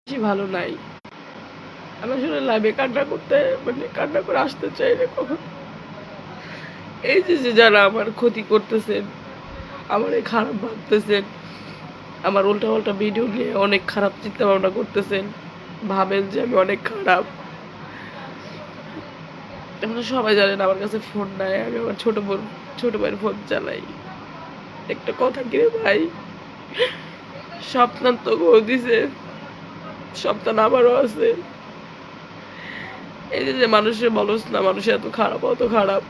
বেশি ভালো নাই। আমি আসলে লাইভে কান্না করতে কান্না করে আসতে চাই না কখন। এই যে যারা আমার ক্ষতি করতেছেন, আমার এই খারাপ ভাবতেছেন, আমার উল্টা পাল্টা ভিডিও নিয়ে অনেক খারাপ চিন্তা ভাবনা করতেছেন, ভাবেন যে আমি অনেক খারাপ। আপনারা সবাই জানেন আমার কাছে ফোন নাই, আমি আমার ছোট ভাইয়ের ফোন চালাই। একটা কথা কি রে ভাই, সন্তান তো দিছে, সন্তান আমারও আছে। এই যে মানুষের বলস না, মানুষ এত খারাপ অত খারাপ।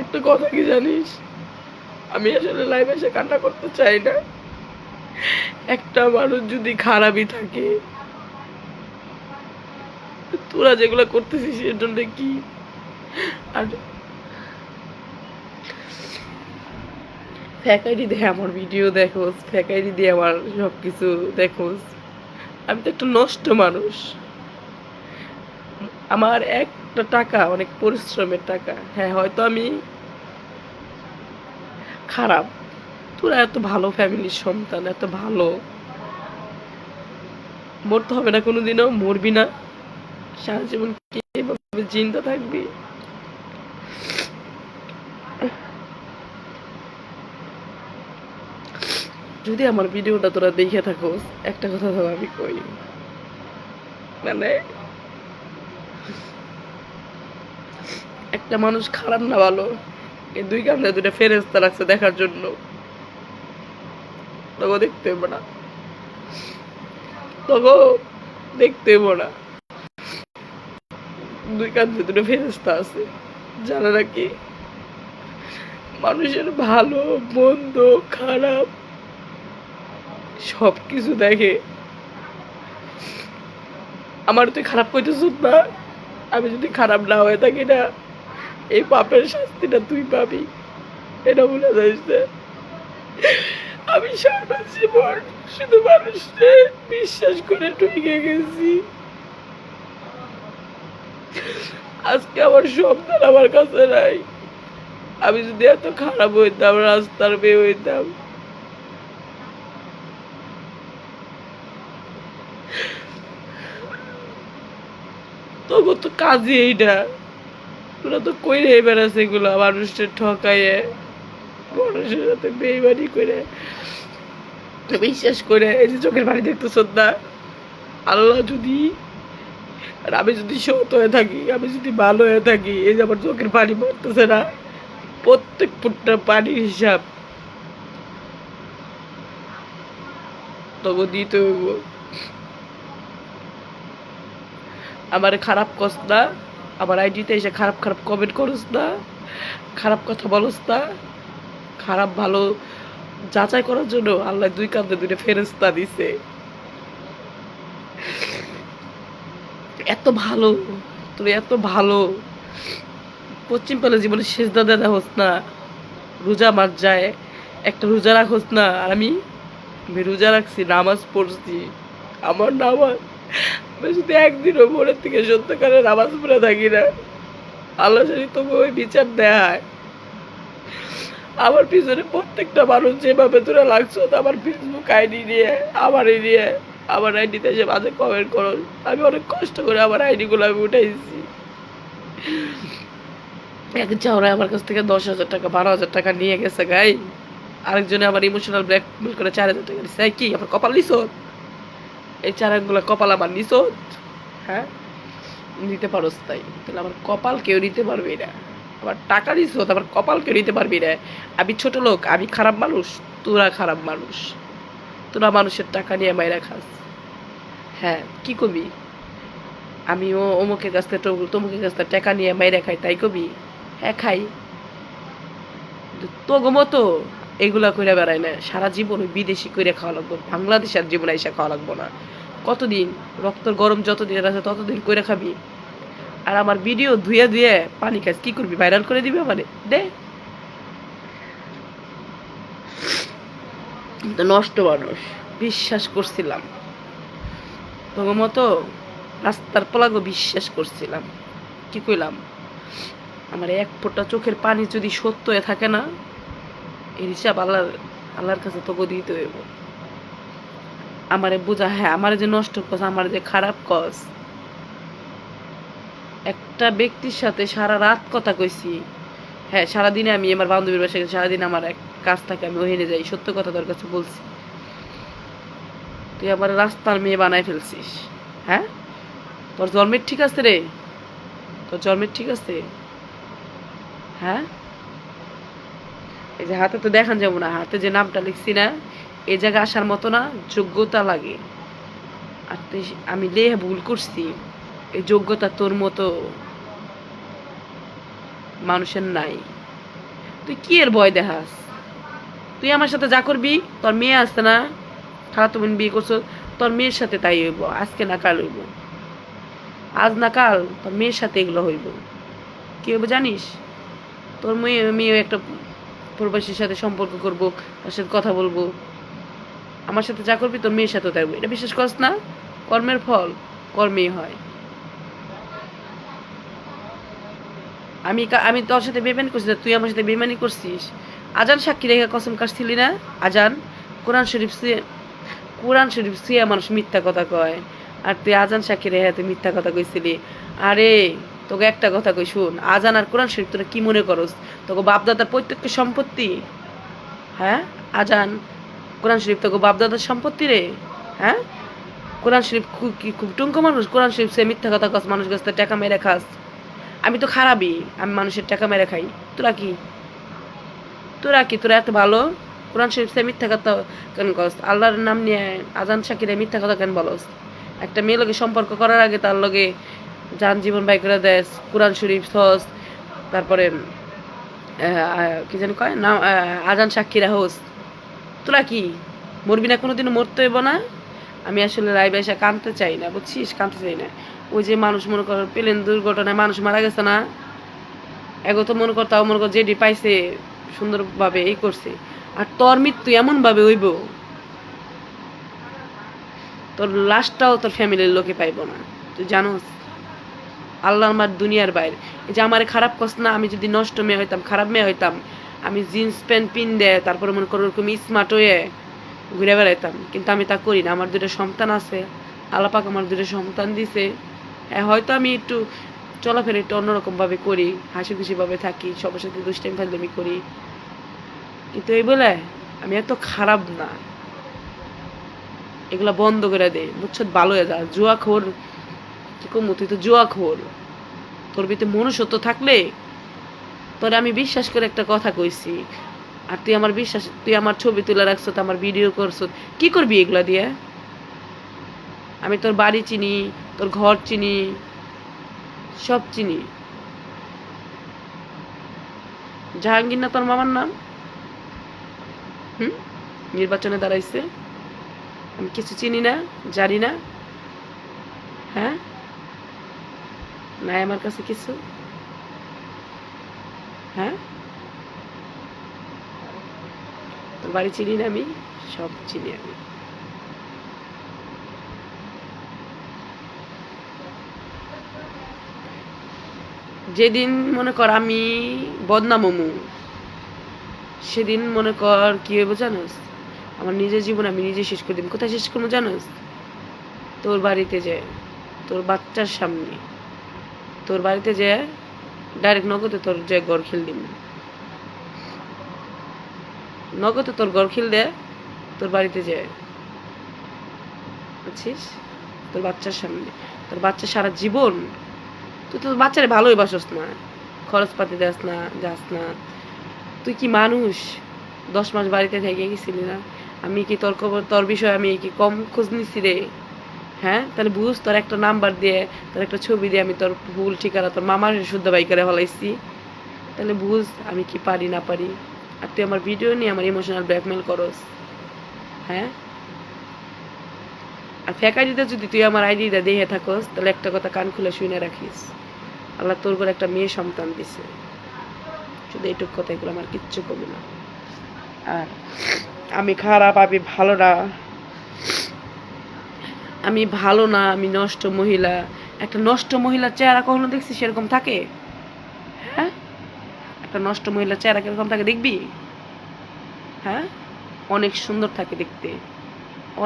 একটা কথা কি জানিস, আমি আসলে লাইভে এসে কান্না করতে চাই না। একটা মানুষ যদি খারাপই থাকে, তোরা যেগুলো করতেছিস এর জন্য কি? আর ফ্যাক আইডি দিয়ে আমার ভিডিও দেখোস, ফ্যাক আইডি দিয়ে আমার সবকিছু দেখোস। আমি তো একটা নষ্ট মানুষ। আমার একটা টাকা অনেক পরিশ্রমের টাকা। হ্যাঁ, হয়তো আমি খারাপ, তোরা এত ভালো ফ্যামিলির সন্তান, এত ভালো, মরতে হবে না কোনোদিনও, মরবি না, সারা জীবন কি এভাবে জিন্দা থাকবি? যদি আমার ভিডিওটা তোরা দেখে থাকোস, একটা কথা তো আমি কই, মানে একটা মানুষ খারাপ না ভালো, এই দুই কামড়ে দুইটা ফেরেস্তা রাখছে দেখার জন্য। তখন দেখতে হইব না, তখন দেখতে হইব না, দুই কাঁধে দুটো ফেরেস্তা আছে যারা নাকি মানুষের ভালো মন্দ খারাপ সবকিছু দেখে। আমার তুই খারাপ কইতেছ না, আমি যদি খারাপ না হয়ে থাকি না, এই পাপের শাস্তিটা তুই পাবি, এটা বলে যাইস না। আমি সারা জীবন শুধু মানুষকে বিশ্বাস করে ঠকে গেছি। আজকে আমার সন্তান আমার কাছে নাই। আমি যদি এত খারাপ হইতাম, রাস্তার মেয়ে হইতাম, তবু তো কাজই এইটা। তোরা তো কইরে বেড়াচ্ছে এগুলো, মানুষের ঠকাইয়ে, মানুষের সাথে বেইমানি করে, বিশ্বাস করে। এই যে চোখের পানি দেখতেছ না, আল্লাহ যদি, আর আমি যদি সৎ হয়ে থাকি, আমি যদি ভালো হয়ে থাকি, এই যে আমার চোখের পানি পড়তেছে না, প্রত্যেক ফুটটা পানির হিসাব তবু দিতে হইব। আমার খারাপ কস না, আমার আইডিতে এসে খারাপ খারাপ কমেন্ট করস না, খারাপ কথা বলস না। খারাপ ভালো যাচাই করার জন্য আল্লাহ দুই কাঁধে দুইটা ফেরেস্তা দিছে। এত ভালো, তুমি এত ভালো, পশ্চিম পালে জীবনে শেষ দাদা হোস না, রোজা মাস যায়, একটা রোজা রাখোস না। আর আমি রোজা রাখছি, নামাজ পড়ছি, আমার নামাজ, আমি যদি একদিনও ভোরের থেকে সত্যিকারের নামাজ পড়ে থাকি না, আল্লাহ যদি তবু ওই বিচার দেয়। আমার পিছনে প্রত্যেকটা মানুষ যেভাবে তোরা লাগছো, আমার ফেসবুক আইডি নিয়ে, আমার আইডিতে এসে মাঝে কমেন্ট করো। আমি অনেক কষ্ট করে আমার আইডিগুলো আমি উঠাইছি। এক চাওরা আমার কাছ থেকে 10,000 টাকা 12,000 টাকা নিয়ে গেছে গাই, আরেকজনে আমার ইমোশনাল ব্ল্যাকমেল করে 4,000 টাকা দিচ্ছে। কি আমার কপাল নিছ? এই চারাগুলো কপাল আমার নিছ? হ্যাঁ, নিতে পারোস তাই, তাহলে আমার কপাল কেউ নিতে পারবি না। আমার টাকা দিছ, আমার কপাল কেউ নিতে পারবি না। আমি ছোট লোক, আমি খারাপ মানুষ, তোরা খারাপ মানুষ, তোরা মানুষের টাকা নিয়ে মাইরা খাস। হ্যাঁ, কি কবি? আমিও অমুকের কাছ থেকে তমুকের কাছ থেকে টাকা নিয়ে মাইরা খাই, তাই কবি? হ্যাঁ খাই, তোগো মতো এগুলা করে বেড়ায় না। সারা জীবন বিদেশি করে খাওয়া লাগবো, বাংলাদেশের জীবন আইসা খাওয়া লাগবো না। কতদিন রক্তর গরম যতদিন আছে ততদিন করে খাবি। আর আমার ভিডিও ধুয়ে ধুয়ে পানি খাস, কি করবি? ভাইরাল করে দিবি মানে দে। নষ্ট মানুষ, বিশ্বাস করছিলাম তোর মতো রাস্তার পোলাগো, বিশ্বাস করছিলাম। কি কইলাম? আমার এক ফোঁটা চোখের পানি যদি সত্য হয়ে থাকে না, এর হিসাব আল্লাহর কাছে তোকে দিতে হইব। আমারে বোঝা, হ্যাঁ আমার যে নষ্ট কস, আমার যে খারাপ কস, একটা ব্যক্তির সাথে সারা রাত কথা কইছি। হ্যাঁ সারাদিনে আমি আমার বান্ধবীর বাসায় সারাদিন আমার এক কাজ থাকে, আমি ওখানে যাই, সত্য কথা তোর কাছে বলছি। তুই আমার রাস্তার মেয়ে বানাই ফেলছিস। হ্যাঁ তোর জন্মের ঠিক আছে রে, তোর জন্মের ঠিক আছে। হ্যাঁ এই যে হাতে তো দেখান যাবো না, হাতে যে নামটা লিখছি না, এই জায়গায় আসার মতো না, যোগ্যতা লাগে। আর তুই, আমি ভুল করছি, এই যোগ্যতা তোর মতো মানুষের নাই। তুই কি এর ভয় দেখাস? তুই আমার সাথে যা করবি, তোর মেয়ে আসছে না, খালাতো বোন বিয়ে করছো, তোর মেয়ের সাথে তাই হইব, আজকে না কাল হইব, আজ না কাল তোর মেয়ের সাথে এগুলো হইব। কি হইব জানিস? তোর মেয়ে একটা প্রবাসীর সাথে সম্পর্ক করবো, তার সাথে কথা বলবো, আমার সাথে যা করবি তোর মেয়ের সাথেও থাকবো। এটা বিশ্বাস করস না? কর্মের ফল কর্মেই হয়। আমি তোর সাথে বেমানি করছি না, তুই আমার সাথে বেমানি করছিস। আজান সাক্ষী রেখে কসম কাটছিলি না? আজান, কোরআন শরীফ সিয়ে, কোরআন শরীফ সিয়া মানুষ মিথ্যা কথা কয়, আর তুই আজান সাক্ষী রেখে তুই মিথ্যা কথা কইছিলি। আরে তোকে একটা কথা কই শুন, আজান আর কোরআন শরীফ তোরা কি মনে করস তোকে বাপদাদার প্রত্যেকটা সম্পত্তি? হ্যাঁ আজান কোরআন শরীফ তোকে বাপদাদার সম্পত্তি রে। হ্যাঁ কোরআন শরীফ কি খুব টুঙ্কো মানুষ? কোরআন শরীফ সে মিথ্যা কথা কস, মানুষ কাছ থেকে টাকা মেরে খাস। আমি তো খারাপই, আমি মানুষের টাকা মেরে খাই। তোরা কি, তোরা কি, তোরা এত ভালো? কোরআন শরীফ সে মিথ্যা কথা কেন কস? আল্লাহর নাম নিয়ে আজান সাকিরে মিথ্যা কথা কেন বলস? একটা মেয়ে লগে সম্পর্ক করার আগে তার লগে যান জীবন বাই করে দেস, কোরআন শরীফ সস, তারপরে কি যেন কয় না, আজান সাক্ষীরা হোস। তোরা কি মরবি না? কোনোদিনও মরতে হইব না। আমি আসলে লাইভ এসে কাঁদতে চাই না, বুঝছিস? কাঁদতে চাই না। ওই যে মানুষ মনে কর প্লেন দুর্ঘটনায় মানুষ মারা গেছে না, এগো তো মনে কর, তাও মনে কর যেটি পাইছে সুন্দরভাবে এই করছে, আর তোর মৃত্যু এমন ভাবে হইব, তোর লাশটাও তোর ফ্যামিলির লোকে পাইব না। তুই জানোস আল্লাহ আমার দুনিয়ার বাইরে। এই যে আমার খারাপ কষ্ট না, আমি যদি নষ্ট মেয়ে হইতাম, খারাপ মেয়ে হইতাম, আমি জিন্স প্যান্ট পিন দেয়, তারপরে মনে করো ওরকম স্মার্ট হয়ে ঘুরে বেড়াইতাম, কিন্তু আমি তা করি না। আমার দুটো সন্তান আছে, আল্লাহ পাক আমার দুটো সন্তান দিছে। হ্যাঁ হয়তো আমি একটু চলাফেরা একটু অন্যরকমভাবে করি, হাসি খুশিভাবে থাকি, সবার সাথে দুষ্টাইম ফাজলামি করি, কিন্তু এই বলে আমি এত খারাপ না। এগুলা বন্ধ করে দে, বুঝছো? ভালো হয়ে যা। জুয়া খোর কি কমু, তুই তো জুয়া খোর। তোর ভিতরে মনুষ্যত্ব থাকলে তোরে আমি বিশ্বাস করে একটা কথা কইছি, আর তুই আমার বিশ্বাস, তুই আমার ছবি তুলে রাখছো, আমার ভিডিও করছো, কি করবি এগুলা দিয়ে? আমি তোর বাড়ি চিনি, তোর ঘর চিনি, সব চিনি। জাহাঙ্গীর না তোর মামার নাম? নির্বাচনে দাঁড়াইছে, আমি কিছু চিনি না, জানি না। হ্যাঁ নাই আমার কাছে কিছু। হ্যাঁ তোর বাড়ি চিনি না আমি, সব চিনি আমি। যেদিন মনে কর আমি বদনাম হমু, সেদিন মনে কর কি হইব জানোস? আমার নিজের জীবন আমি নিজে শেষ করে দিন। কোথায় শেষ করবো জানোস? তোর বাড়িতে যায়, তোর বাচ্চার সামনে, তোর বাড়িতে যে ডাইরেক্ট নগদে তোর যে ঘর খিল দিন, নগদে তোর ঘর খিল দে, তোর বাড়িতে যায়, বুঝছিস? তোর বাচ্চার সামনে, তোর বাচ্চা সারা জীবন, তুই তোর বাচ্চারে ভালোই বাসস না, খরচপাতি দেস না, যাস না। তুই কি মানুষ? 10 মাস বাড়িতে থেকে গেছিলি না? আমি কি তোর খবর, তোর বিষয়ে আমি কি কম খোঁজ নিছি রে? হ্যাঁ তাহলে বুঝ, তোর একটা নাম্বার দিয়ে, তোর একটা ছবি দিয়ে আমি তোর ভুল ঠিকানা তোর মামার শুদ্ধ বাই করে ফলাইছি, তাহলে বুঝ আমি কি পারি না পারি। আর তুই আমার ভিডিও নিয়ে আমার ইমোশনাল ব্ল্যাকমেল করস। হ্যাঁ আর ফেক আইডিতে যদি তুই আমার আইডিটা দেখে থাকস, তাহলে একটা কথা কান খুলে শুনে রাখিস, আল্লাহ তোর করে একটা মেয়ে সন্তান দিছে। শুধু এইটুক কথা, এগুলো আমার কিচ্ছু কমে না। আর আমি খারাপ, আমি ভালো না, আমি ভালো না, আমি নষ্ট মহিলা। একটা নষ্ট মহিলার চেহারা কখনো দেখছিস সেরকম থাকে? হ্যাঁ একটা নষ্ট মহিলার চেহারা কিরকম থাকে দেখবি? হ্যাঁ অনেক সুন্দর থাকে দেখতে।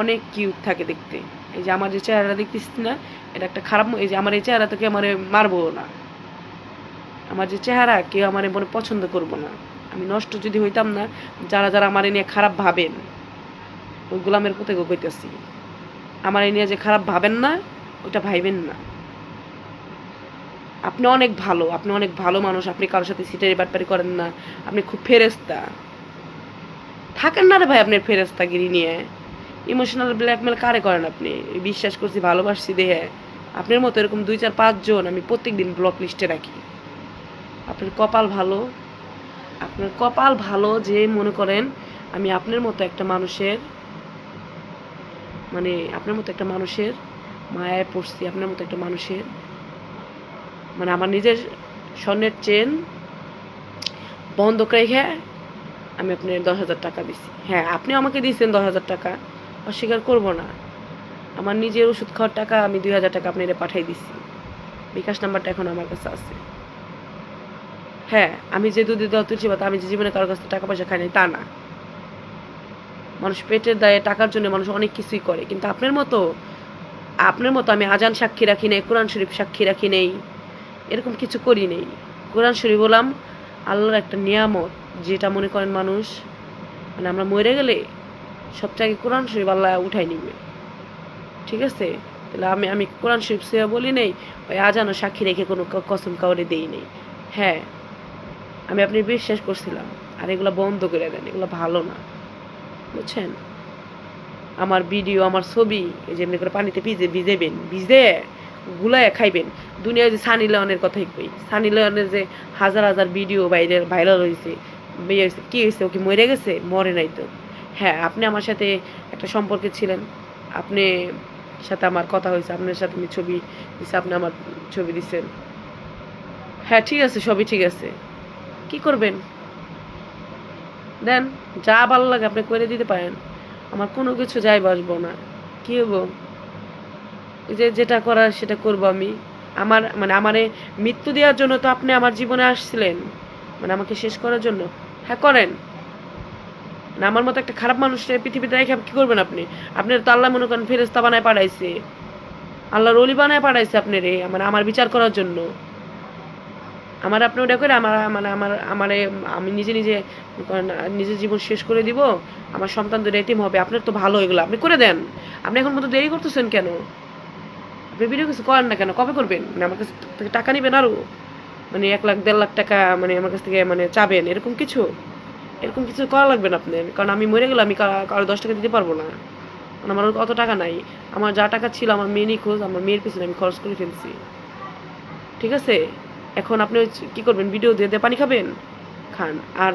অনেক কিউট থাকে দেখতে। এই যে আমার যে চেহারাটা দেখতেছিস না, এটা একটা খারাপ, এই যে আমার এই চেহারা থেকে আমার মারবো না, আমার যে চেহারা কেউ আমার মনে পছন্দ করবো না। আমি নষ্ট যদি হইতাম না, যারা যারা আমার নিয়ে খারাপ ভাবেন ওই গোলামের পুঁতে কইতেছি, আমার এই নিয়ে যে খারাপ ভাবেন না ওইটা ভাইবেন না। আপনি অনেক ভালো, আপনি অনেক ভালো মানুষ, আপনি কারোর সাথে সিটারি বাটপারি করেন না, আপনি খুব ফেরেস্তা। থাকেন না রে ভাই আপনার ফেরেস্তাগিরি নিয়ে। ইমোশনাল ব্ল্যাকমেল কারে করেন আপনি? বিশ্বাস করছি, ভালোবাসছি দেহে আপনার মতো এরকম 2 4 5 জন আমি প্রত্যেকদিন ব্লক লিস্টে রাখি। আপনার কপাল ভালো, আপনার কপাল ভালো যে মনে করেন আমি আপনার মতো একটা মানুষের, মানে আপনার মতো একটা মানুষের মায়ায় পড়ছি, আপনার মতো একটা মানুষের, মানে আমার নিজের স্বর্ণের চেন বন্ধক রেখে আমি আপনার 10,000 টাকা দিছি। হ্যাঁ, আপনি আমাকে দিয়েছেন 10,000 টাকা, অস্বীকার করব না। আমার নিজের ওষুধ খাওয়ার টাকা আমি 2,000 টাকা আপনার পাঠাই দিছি, বিকাশ নাম্বারটা এখন আমার কাছে আছে। হ্যাঁ, আমি যে দুধে দেওয়া তুলছি বা আমি যে জীবনে কারোর কাছ থেকে টাকা পয়সা খাই নাই তা না। মানুষ পেটের দায়ে টাকার জন্য মানুষ অনেক কিছুই করে, কিন্তু আপনার মতো আমি আজান সাক্ষী রাখি নেই, কোরআন শরীফ সাক্ষী রাখি নেই, এরকম কিছু করি নেই। কোরআন শরীফ বললাম আল্লাহর একটা নিয়ামত, যেটা মনে করেন মানুষ, মানে আমরা মরে গেলে সবচেয়ে আগে কোরআন শরীফ আল্লাহ উঠাই নিবে। ঠিক আছে, তাহলে আমি কোরআন শরীফ সইয়া বলি নেই, ওই আজানও সাক্ষী রেখে কোনো কসম কাউরে দেই নেই। হ্যাঁ, আমি আপনি বিশ্বাস করছিলাম, আর এগুলো বন্ধ করে দেন, এগুলো ভালো না, বুঝছেন? আমার ভিডিও, আমার ছবি এই যে এমনি করে পানিতে ভিজেবেন, ভিজে গুলায় খাইবেন। দুনিয়ায় যে সানি লিওনের কথাই কই, সানি লিওনের যে হাজার হাজার ভিডিও ভাইরাল হয়েছে, কি হয়েছে? ও কি মরে গেছে? মরে নাই তো। হ্যাঁ, আপনি আমার সাথে একটা সম্পর্কে ছিলেন, আপনি সাথে আমার কথা হয়েছে, আপনার সাথে আমি ছবি দিচ্ছি, আপনি আমার ছবি দিচ্ছেন। হ্যাঁ ঠিক আছে, সবই ঠিক আছে, কি করবেন দেন, যা ভালো লাগে আপনি করে দিতে পারেন, আমার কোনো কিছু যাই বাসবো না। কি হবো? যে যেটা করার সেটা করব আমি। আমার মানে আমারে মৃত্যু দেওয়ার জন্য তো আপনি আমার জীবনে আসছিলেন, মানে আমাকে শেষ করার জন্য। হ্যাঁ করেন না, আমার মতো একটা খারাপ মানুষের পৃথিবীতে রেখে কি করবেন আপনি? আপনার তো আল্লাহ মনে করেন ফেরেস্তা বানায় পাঠাইছে, আল্লাহর ওলি বানায় পাঠাইছে আপনারে, মানে আমার বিচার করার জন্য। আমার আপনি ওটা করে আমার মানে আমারে আমি নিজে নিজের জীবন শেষ করে দিব, আমার সন্তানদের এতিম হবে। আপনার তো ভালো, এগুলো আপনি করে দেন। আপনি এখন মতো দেরি করতেছেন কেন? আপনি ভিডিও কিছু করেন না কেন? কবে করবেন? মানে আমার কাছ থেকে টাকা নেবেন আরো, মানে 1 লাখ 1.5 লাখ টাকা মানে আমার কাছ থেকে মানে চাবেন, এরকম কিছু করা লাগবে না আপনার। কারণ আমি মরে গেলে আমি কারো 10 টাকা দিতে পারবো না, কারণ আমার অত টাকা নাই। আমার যা টাকা ছিল আমার মেয়ে নিখোঁজ, আমার মেয়ের পিছনে আমি খরচ করে ফেলছি। ঠিক আছে, এখন আপনি কি করবেন? ভিডিও দিয়ে দিয়ে পানি খাবেন? খান। আর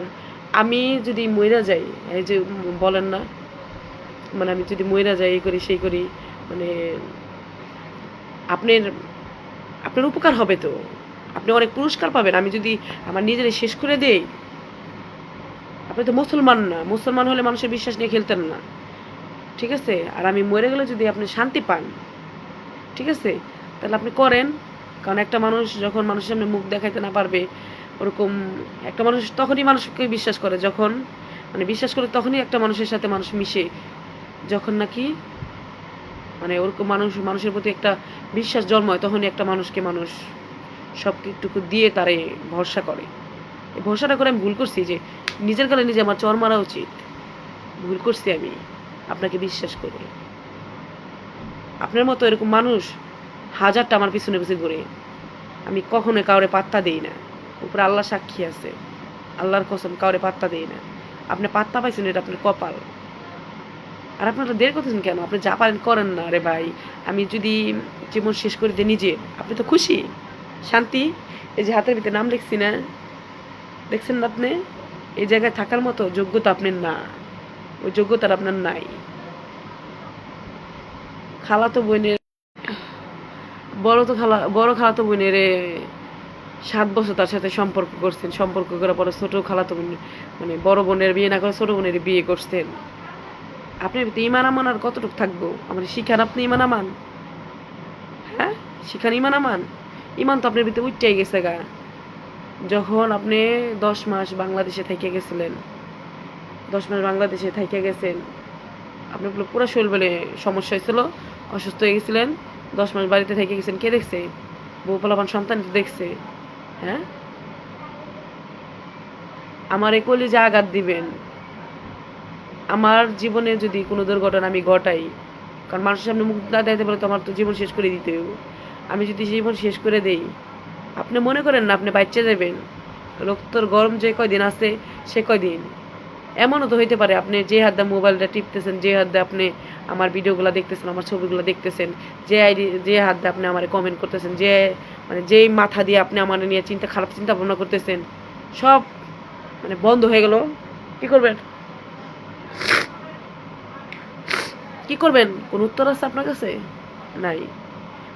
আমি যদি মইরা যাই, এই যে বলেন না, মানে আমি যদি মইরা যাই, এই করি সেই করি, মানে আপনার আপনার উপকার হবে তো, আপনি অনেক পুরস্কার পাবেন। আমি যদি আমার নিজের শেষ করে দেই, আপনি তো মুসলমান না, মুসলমান হলে মানুষের বিশ্বাস নিয়ে খেলতেন না। ঠিক আছে, আর আমি মরে গেলে যদি আপনি শান্তি পান, ঠিক আছে, তাহলে আপনি করেন। কারণ একটা মানুষ যখন মানুষের সামনে মুখ দেখাইতে না পারবে, ওরকম একটা মানুষ তখনই মানুষকে বিশ্বাস করে, যখন মানে বিশ্বাস করে তখনই একটা মানুষের সাথে মানুষ মিশে, যখন নাকি মানে ওরকম মানুষের প্রতি একটা বিশ্বাস জন্মায়, তখনই একটা মানুষকে মানুষ সবটুকু দিয়ে তারে ভরসা করে। এই ভরসাটা করে আমি ভুল করছি, যে নিজের গালে নিজে আমার চর মারা উচিত। ভুল করছি আমি আপনাকে বিশ্বাস করে। আপনার মতো এরকম মানুষ হাজারটা আমার পিছনে পিছনে ঘুরে, আমি কখনোই কাউরে পাত্তা দেই না। উপরে আল্লাহ সাক্ষী আছে, আল্লাহর কসম কাউরে পাত্তা দেই না। আপনি পাত্তা পাইছেন, এটা আপনার কপাল। আর আপনারা দেরি করতেছেন কেন? আপনি যা পারেন করেন না রে ভাই। আমি যদি জীবন শেষ করে দিই নিজে, আপনি তো খুশি, শান্তি। এই যে হাতের ভিতরে নাম লিখছি না, দেখছেন না আপনি? এই জায়গায় থাকার মতো যোগ্যতা আপনার না, ওই যোগ্যতার আপনার নাই। খালাতো বোনের বড় খালাতো বোনের 7 বছর তার সাথে সম্পর্ক করছেন, সম্পর্ক করার পরে ছোট খালাতো বোন মানে বড় বোনের বিয়ে না করে ছোট বোনের বিয়ে করছেন। আপনার ভিতরে ইমান আমান আর কতটুকু থাকবো? আমার শিখান আপনি ইমান আমান? হ্যাঁ শিখান ইমান আমান? ইমান তো আপনার ভিতরে উঠতেই গেছে গা, যখন আপনি 10 মাস বাংলাদেশে থেকে গেছিলেন, 10 মাস বাংলাদেশে থেকে গেছেন, আপনার পুরো শরীর বলে সমস্যা হয়েছিল, অসুস্থ হয়ে গেছিলেন, 10 মাস বাড়িতে থেকে গেছেন, কে দেখছে? বউ পোলাপান সন্তান দেখছে? হ্যাঁ, আমার এই কলিজা আঘাত দিবেন। আমার জীবনে যদি কোনো দুর্ঘটনা আমি ঘটাই, কারণ মানুষের সামনে মুখ না দিতে পারে তো আমার তো জীবন শেষ করে দিতে হবে। আমি যদি জীবন শেষ করে দেই, আপনি মনে করেন না আপনি বাচ্চা যাবেন, রক্তর গরম যে কয়দিন আছে সে কয়দিন। এমনও তো হইতে পারে আপনি যে হাত দিয়ে মোবাইলটা টিপতেছেন, যে হাত দিয়ে আপনি আমার ভিডিওগুলো দেখতেছেন, আমার ছবিগুলো দেখতেছেন, যে হাত দিয়ে আপনি আমার কমেন্ট করতেছেন, যে মানে যেই মাথা দিয়ে আপনি আমার নিয়ে খারাপ চিন্তা ভাবনা করতেছেন, সব মানে বন্ধ হয়ে গেল। কি করবেন? কি করবেন? কোন উত্তর আছে আপনার কাছে? নাই।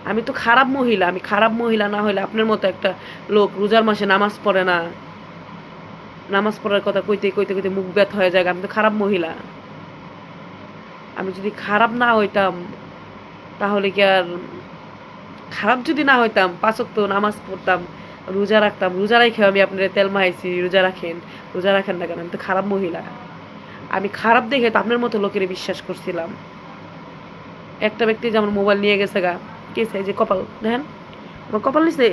আমি তো খারাপ মহিলা, আমি খারাপ মহিলা না হলে আপনার মতো একটা লোক রোজার মাসে নামাজ পড়ে না, নামাজ পড়ার কথা কইতে কইতে কইতে মুখ ব্যথা হয়ে যায়। আমি তো খারাপ মহিলা। আমি যদি খারাপ না হইতাম তাহলে কি আর, খারাপ যদি না হইতাম 5 ওয়াক্ত নামাজ পড়তাম, রোজা রাখতাম, রোজা রাখে আমি আপনার তেল মাইছি, রোজা রাখেন, রোজা রাখেন না কেন? আমি তো খারাপ মহিলা। আমি খারাপ দেখে তো আপনার মতো লোকের বিশ্বাস করছিলাম। একটা ব্যক্তি যে আমার মোবাইল নিয়ে গেছে গা, কেছে যে কপাল দেখেন, আমার কপাল নিছে,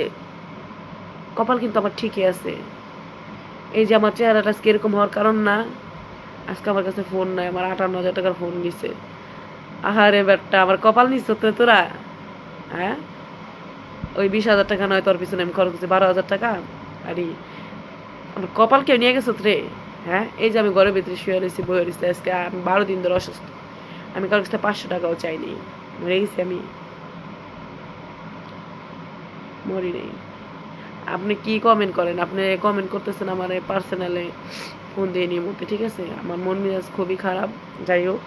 কপাল কিন্তু আমার ঠিকই আছে। এই যে আমার চেহারাটা আজকে এরকম হওয়ার কারণ না, আজকে আমার কাছে ফোন নাই, আমার 58,000 টাকার ফোন নিছে। আহারে বেটা, আমার কপাল নিছ তো তোরা, হ্যাঁ? ওই 20,000 টাকা নয় তোর পিছনে আমি খরচ করছি, 12,000 টাকা। আরে আমার কপাল কেউ নিয়ে গেছত রে? হ্যাঁ, এই যে আমি ঘরের ভিতরে শুয়ে রয়েছি, বয়ে রয়েছি, আজকে আমি 12 দিন ধরে অসুস্থ। আমি কারোর কাছে 500 টাকাও চাইনি, মরে গেছি আমি, মরি নেই। আপনি কি কমেন্ট করেন? আপনি কমেন্ট করতেছেন আমার পার্সোনালে ফোন দিয়ে নিয়মিত, ঠিক আছে? আমার মন মেজাজ খুবই খারাপ। যাই হোক,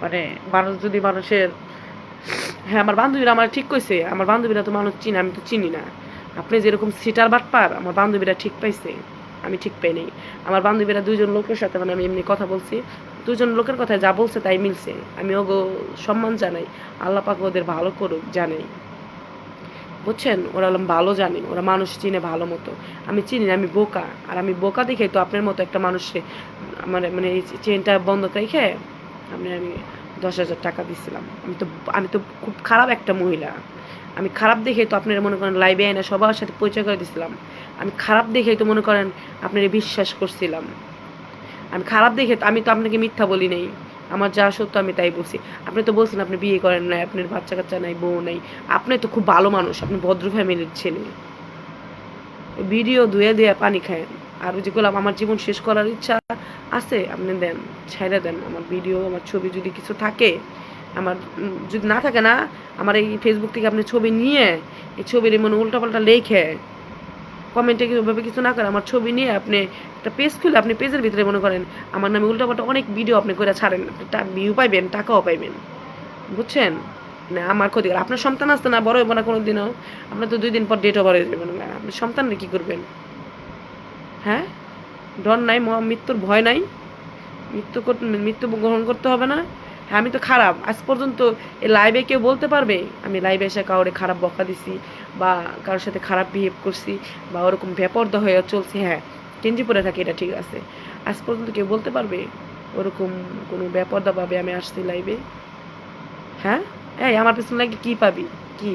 মানে মানুষ যদি মানুষের, হ্যাঁ আমার বান্ধবীরা আমার ঠিক কইছে, আমার বান্ধবীরা তো মানুষ চিনি, আমি তো চিনি না। আপনি যেরকম সিটার বাটপার, আমার বান্ধবীরা ঠিক পাইছে, আমি ঠিক পাই নাই। আমার বান্ধবীরা 2জন লোকের সাথে মানে আমি এমনি কথা বলছি, 2জন লোকের কথা যা বলছে তাই মিলছে। আমি ওগো সম্মান জানাই, আল্লাহ পাক ওদের ভালো করুক জানাই, বুঝছেন? ওরা ভালো জানে, ওরা মানুষ চিনে ভালো মতো। আমি চিনি না, আমি বোকা। আর আমি বোকা দেখে তো আপনার মতো একটা মানুষে মানে মানে এই চেনটা বন্ধ রেখে আমি 10,000 টাকা দিছিলাম। আমি তো খুব খারাপ একটা মহিলা। আমি খারাপ দেখেই তো আপনারা মনে করেন লাইভে আইনা সবার সাথে পরিচয় করে দিছিলাম। আমি খারাপ দেখেই তো মনে করেন আপনারা বিশ্বাস করছিলাম। আমি খারাপ দেখে আমি তো আপনাকে মিথ্যা বলি নাই, আমার যা সত্য আমি তাই বলছি। আপনি তো বলছেন আপনি বিয়ে করেন নাই, আপনার বাচ্চা কাচ্চা নাই, বউ নাই। আপনি তো খুব ভালো মানুষ, আপনি ভদ্র ফ্যামিলির ছেলে। ভিডিও ধুয়ে ধুয়ে পানি খায়। আর ওই যেগুলো আমার জীবন শেষ করার ইচ্ছা আছে, আপনি দেন, ছাইড়া দেন। আমার ভিডিও, আমার ছবি যদি কিছু থাকে, আমার যদি না থাকে না, আমার এই ফেসবুক থেকে আপনি ছবি নিয়ে এই ছবির মনে উল্টাপাল্টা লেখে কমেন্টে ওইভাবে কিছু না করে, আমার ছবি নিয়ে আপনি একটা পেজ খুলে আপনি পেজের ভিতরে মনে করেন আমার নামে উল্টাপাল্টা অনেক ভিডিও আপনি করে ছাড়েন, ভিউ পাইবেন, টাকাও পাইবেন, বুঝছেন? না আমার ক্ষতি করে। আপনার সন্তান আসতে না, বড় হইব না কোনোদিনও। আপনার তো 2 দিন পর ডেট ওভার হয়ে যাবে না, আপনি সন্তানরে কি করবেন? হ্যাঁ, ডর নাই, মৃত্যুর ভয় নাই, মৃত্যু গ্রহণ করতে হবে না। হ্যাঁ, আমি তো খারাপ। আজ পর্যন্ত এই লাইভে কেউ বলতে পারবে আমি লাইভে এসে কাউরে খারাপ বকা দিছি বা কারোর সাথে খারাপ বিহেভ করছি বা ওরকম বেপরদা হয়ে চলছি? হ্যাঁ, গেঞ্জি পরে থাকি, এটা ঠিক আছে। আজ পর্যন্ত কেউ বলতে পারবে ওরকম কোনো বেপরদা ভাবে আমি আসছি লাইভে? হ্যাঁ, এই আমার পেছনে লাগে কি পাবি? কি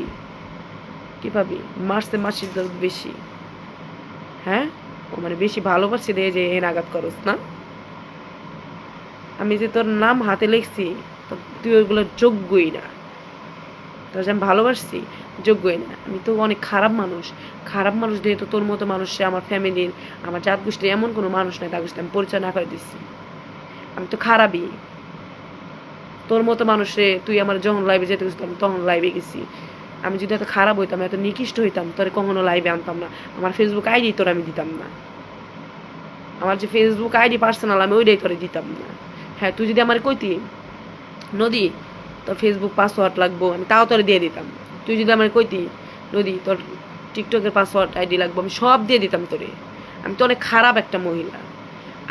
কি পাবি? মারছে মাসির দর বেশি। হ্যাঁ, ও মানে বেশি ভালোবাসি দিয়ে যে এন আঘাত করস না? আমি যে তোর নাম হাতে লিখছি, তুই ওইগুলো যোগ্যই না। তোর যে আমি ভালোবাসছি, যোগ্যই না। আমি তো অনেক খারাপ মানুষ। খারাপ মানুষ দিয়ে তো তোর মতো মানুষে আমার ফ্যামিলির, আমার জাত গোষ্ঠীর এমন কোনো মানুষ নাই তার গোষ্ঠী আমি পরিচয় না করে দিচ্ছি। আমি তো খারাপই। তোর মতো মানুষে তুই আমার যখন লাইভে যেতে গেছিলাম তখন লাইভে গেছি। আমি যদি এত খারাপ হইতাম, এত নিকৃষ্ট হইতাম, তোর কখনো লাইভে আনতাম না। আমার ফেসবুক আইডি তোর আমি দিতাম না। আমার যে ফেসবুক আইডি পার্সোনাল, আমি ওইটাই তোরে দিতাম না। হ্যাঁ, তুই যদি আমার কইতি নদী তোর ফেসবুক পাসওয়ার্ড লাগবো, আমি তাও তোরে দিয়ে দিতাম। তুই যদি আমার কইতি নদী তোর টিকটকের পাসওয়ার্ড আইডি লাগবো, আমি সব দিয়ে দিতাম তোরে। আমি তো অনেক খারাপ একটা মহিলা।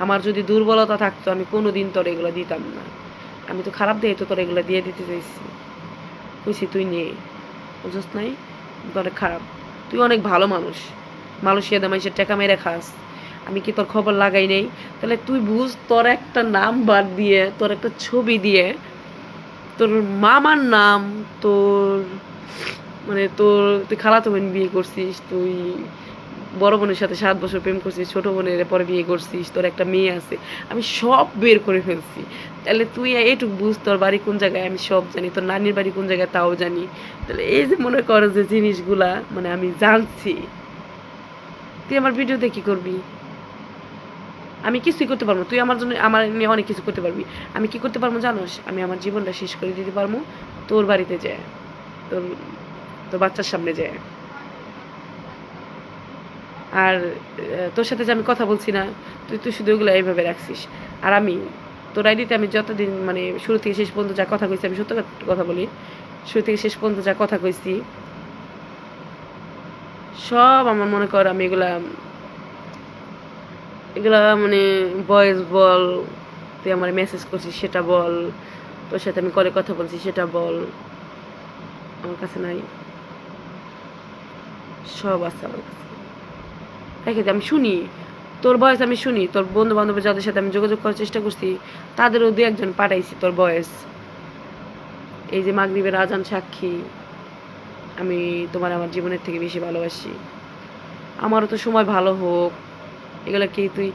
আমার যদি দুর্বলতা থাকতো আমি কোনোদিন তোর এগুলো দিতাম না। আমি তো খারাপ দিয়ে তো তোর এগুলো দিয়ে দিতে চাইছি, কইছি তুই নিয়ে, বুঝছ নাই? তোর খারাপ। তুই অনেক ভালো মানুষ, মালয়েশিয়াতে মানুষের টাকা মেরে খাস। আমি কি তোর খবর লাগাই নেই? তাহলে তুই বুঝ, তোর একটা নাম্বার দিয়ে, তোর একটা ছবি দিয়ে তোর মামার নাম, তোর মানে তুই খালাতো বোন বিয়ে করছিস, তুই বড় বোনের সাথে 7 বছর প্রেম করছিস, ছোট বোনের পরে বিয়ে করছিস, তোর একটা মেয়ে আছে, আমি সব বের করে ফেলছি। তাহলে তুই এইটুকু বুঝ, তোর বাড়ি কোন জায়গায় আমি সব জানি, তোর নানির বাড়ি কোন জায়গায় তাও জানি। তাহলে এই যে মনে কর যে জিনিসগুলা মানে আমি জানছি, তুই আমার ভিডিওতে কি করবি? আমি কিছুই করতে পারবো, তুই আমার জন্য আমার নিয়ে অনেক কিছু করতে পারবি। আমি কি করতে পারবো জানোস? আমি আমার জীবনটা শেষ করে দিতে পারবো তোর বাড়িতে যায়, তোর তোর বাচ্চার সামনে যায়। আর তোর সাথে যে আমি কথা বলছি না, তুই তুই শুধু ওগুলো এইভাবে রাখছিস। আর আমি তোর আইডিতে আমি যতদিন মানে শুরু থেকে শেষ পর্যন্ত যা কথা কইছি, আমি সত্য কথা বলি, শুরু থেকে শেষ পর্যন্ত যা কথা কইছি সব আমার মনে কর আমি এগুলা এগুলা মানে ভয়েস বল, তুই আমার মেসেজ করছিস সেটা বল, তোর সাথে আমি কলে কথা বলছি সেটা বল, আমার কাছে নাই, সব আছে আমার কাছে। রেখে দে, আমি শুনি তোর ভয়েস, আমি শুনি তোর বন্ধু বান্ধব যাদের সাথে আমি যোগাযোগ করার চেষ্টা করছি তাদেরও 2-1 জন পাঠাইছি তোর ভয়েস। এই যে মাগরিবের আজান সাক্ষী, আমি তোমার আমার জীবনের থেকে বেশি ভালোবাসি, আমারও তো সময় ভালো হোক, এগুলো কি তুই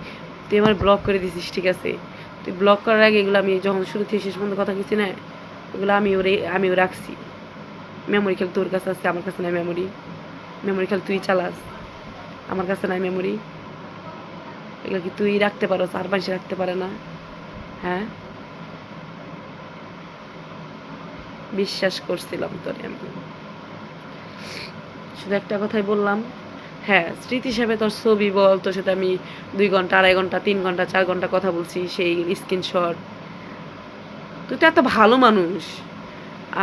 তুই আমার ব্লক করে দিছিস, ঠিক আছে? তুই ব্লক করার আগে এগুলো আমি যখন শুরু থেকে শেষ পর্যন্ত কথা কিছু না, এগুলো আমিও রাখছি। মেমোরি খেল তোর কাছে আছে, আমার কাছে নাই মেমোরি। মেমোরি খেল তুই চালাস, আমার কাছে নাই মেমোরি। এগুলো কি তুই রাখতে পারো, আর মানুষ রাখতে পারে না? হ্যাঁ, বিশ্বাস করছিলাম তোরে আমি, শুধু একটা কথাই বললাম। হ্যাঁ, স্মৃতি হিসাবে তোর ছবি বল, তোর সাথে আমি 2 ঘন্টা, 2.5 ঘন্টা, 3 ঘন্টা, 4 ঘন্টা কথা বলছি, সেই স্ক্রিনশট। তুই তো এত ভালো মানুষ।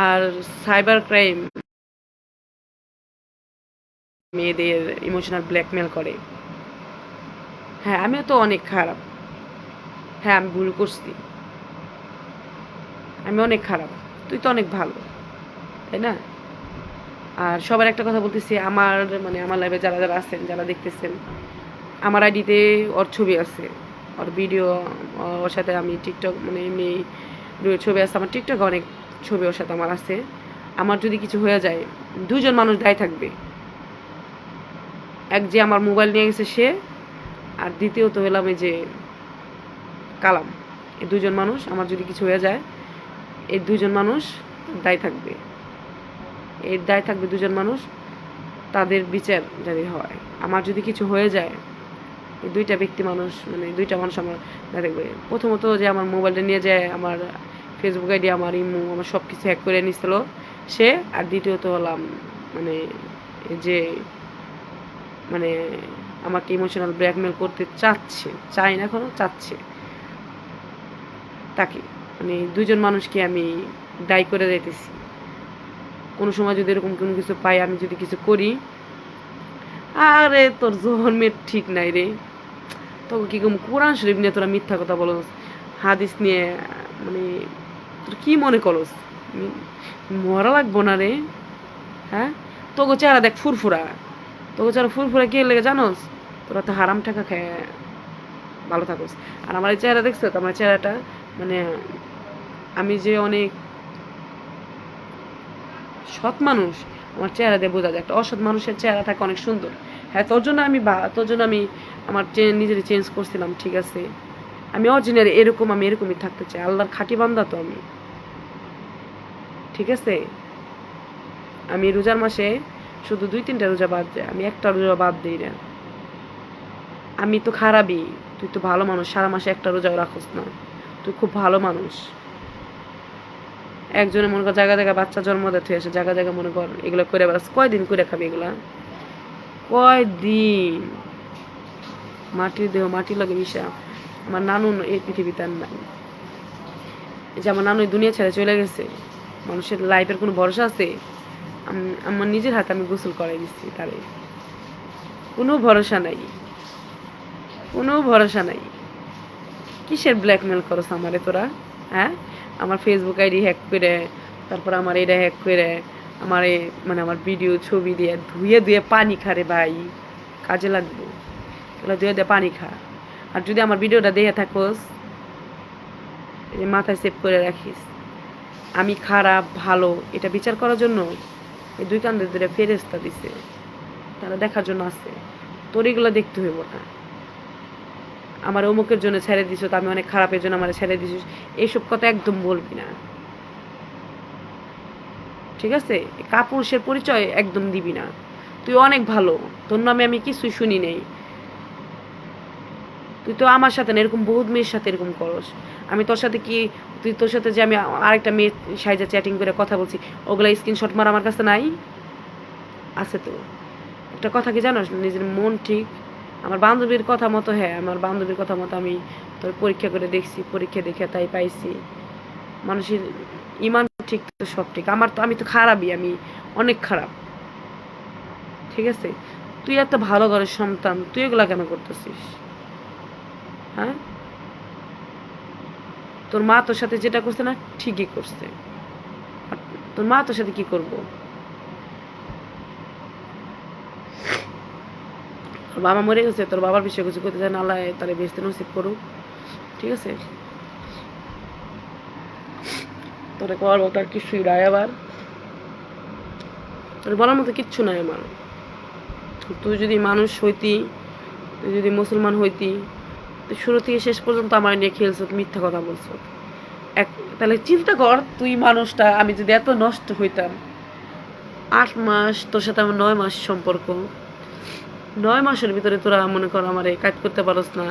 আর সাইবার ক্রাইম মেয়েদের ইমোশনাল ব্ল্যাকমেল করে। হ্যাঁ, আমিও তো অনেক খারাপ। হ্যাঁ, আমি ভুল করছি, আমি অনেক খারাপ, তুই তো অনেক ভালো, তাই না? আর সবার একটা কথা বলতেছি, আমার মানে আমার লাইভে যারা যারা আছেন, যারা দেখতেছেন, আমার আইডিতে ওর ছবি আছে, ওর ভিডিও, ওর সাথে আমি টিকটক মানে এমনি ছবি আছে, আমার টিকটক অনেক ছবি ওর সাথে আমার আছে। আমার যদি কিছু হয়ে যায় 2 জন মানুষ দায়ী থাকবে, এক যে আমার মোবাইল নিয়ে গেছে সে, আর দ্বিতীয়ত হলাম এই যে কালাম। এই 2 জন মানুষ, আমার যদি কিছু হয়ে যায় এই 2 জন মানুষ দায়ী থাকবে, এর দায় থাকবে 2 জন মানুষ, তাদের বিচার যদি হয়। আমার যদি কিছু হয়ে যায় এই 2টা ব্যক্তি মানুষ মানে 2টা মানুষ আমার দায় থাকবে। প্রথমত যে আমার মোবাইলটা নিয়ে যায়, আমার ফেসবুক আইডি, আমার ইমো, আমার সব কিছু হ্যাক করে নিছিল সে। আর দ্বিতীয়ত হলাম মানে যে মানে আমাকে ইমোশনাল ব্ল্যাকমেল করতে চাচ্ছে, চাই না এখনো, চাচ্ছে, তাকে মানে 2 জন মানুষকে আমি দায়ী করে যাইতেছি। কোনো সময় যদি এরকম কোনো কিছু পাই, আমি যদি কিছু করি, আরে তোর জন্মের ঠিক নাই রে, তোকে কি কম কোরআন শরীফ নিয়ে তোরা মিথ্যা কথা বলস, হাদিস নিয়ে মানে তোর কি মনে করস মরা লাগবো না রে? হ্যাঁ, তোকে চেহারা দেখ ফুরফুরা, তোকে চেহারা ফুরফুরা কে লেগে জানোস? তোরা তো হারাম টাকা খায় ভালো থাকোস। আর আমার এই চেহারা দেখছো তো, আমার চেহারাটা মানে আমি যে অনেক সৎ মানুষ, আমার চেহারা দিয়ে বোঝা যায়। একটা অসৎ মানুষের চেহারা থাকে অনেক সুন্দর। হ্যাঁ, তোর জন্য আমি আমার নিজের চেঞ্জ করছিলাম, ঠিক আছে? আমি অরিজিনাল এরকম, আমি এরকমই থাকতে চাই, আল্লাহর খাঁটি বান্দা তো আমি, ঠিক আছে? আমি রোজার মাসে শুধু 2-3টা রোজা বাদ যায়, আমি একটা রোজা বাদ দিই না। আমি তো খারাপই, তুই তো ভালো মানুষ, সারা মাসে একটা রোজাও রাখোস না, তুই খুব ভালো মানুষ। একজনে মনে কর জায়গা জায়গা বাচ্চা জন্ম দিতে আসে, জায়গা জায়গা মনে কর এগুলো করে বেড়াস, কয়দিন করে খাবি এগুলা? কয়দিন? মাটির দেহ মাটির লগে মিশা। আমার নানু এই পৃথিবীতে আর নাই, এই যে আমার নানু দুনিয়া ছেড়ে চলে গেছে, মানুষের লাইফের কোনো ভরসা আছে? আমার নিজের হাতে আমি গোসল করাই দিচ্ছি তারে, কোনো ভরসা নাই, কোনো ভরসা নাই। কিসের ব্ল্যাকমেল করছ আমারে তোরা? হ্যাঁ, আমার ফেসবুক আইডি হ্যাক করে, তারপর আমার এটা হ্যাক করে, আমার মানে আমার ভিডিও ছবি দিয়ে ধুয়ে ধুয়ে পানি খারে ভাই, কাজে লাগবো, এগুলো ধুয়ে দিয়ে পানি খা। আর যদি আমার ভিডিওটা দেখে থাকোস, মাথায় সেভ করে রাখিস, আমি খারাপ ভালো এটা বিচার করার জন্য এই দুই কান্দে ধরে ফেরেস্তা দিছে, তারা দেখার জন্য আছে। তোর এগুলো দেখতে হইব না। আমার অমুকের জন্য ছেড়ে দিছ, তো আমি অনেক খারাপের জন্য আমার ছেড়ে দিছিস, এইসব কথা একদম বলবি না, ঠিক আছে? কাপুরুষের পরিচয় একদম দিবি না। তুই অনেক ভালো, তোর নামে আমি কিছুই শুনি নেই। তুই তো আমার সাথে না, এরকম বহুত মেয়ের সাথে এরকম করস। আমি তোর সাথে কি, তুই তোর সাথে যে আমি আরেকটা মেয়ে সাইজে চ্যাটিং করে কথা বলছি, ওগুলা স্ক্রিনশট মার আমার কাছে নাই? আছে তো। একটা কথা কি জানোস, নিজের মন ঠিক। আমার বান্ধবীর কথা মতো, হ্যাঁ আমার বান্ধবীর কথা মতো আমি তোর পরীক্ষা করে দেখছি, পরীক্ষা দেখে তাই পাইছি। মানুষের ইমান ঠিক তো সব ঠিক। আমার তো, আমি তো খারাপই, আমি অনেক খারাপ, ঠিক আছে? তুই একটা ভালো ঘরের সন্তান, তুই এগুলা কেন করতেছিস? হ্যাঁ, তোর মা তোর সাথে যেটা করছে না, ঠিকই করছে। আর তোর মা তোর সাথে কি করবো? তোর বাবা মরে গেছে, তোর বাবার বিষয়ে কিছু করতে চায় না, আল্লাহ তাহলে বেশি নসিব করুক, ঠিক আছে? তোরে করার মতো আর কিছুই নাই আবার, তোর বলার মতো কিচ্ছু নাই আমার। তুই যদি মানুষ হইতি, তুই যদি মুসলমান হইতি, তুই শুরু থেকে শেষ পর্যন্ত আমার নিয়ে খেলছ, মিথ্যা কথা বলছ। এক, তাহলে চিন্তা কর, তুই মানুষটা, আমি যদি এত নষ্ট হইতাম, 8 মাস তোর সাথে আমার 9 মাস সম্পর্ক, 9 মাসের ভিতরে তোরা মনে কর আমার কাজ করতে পারস না,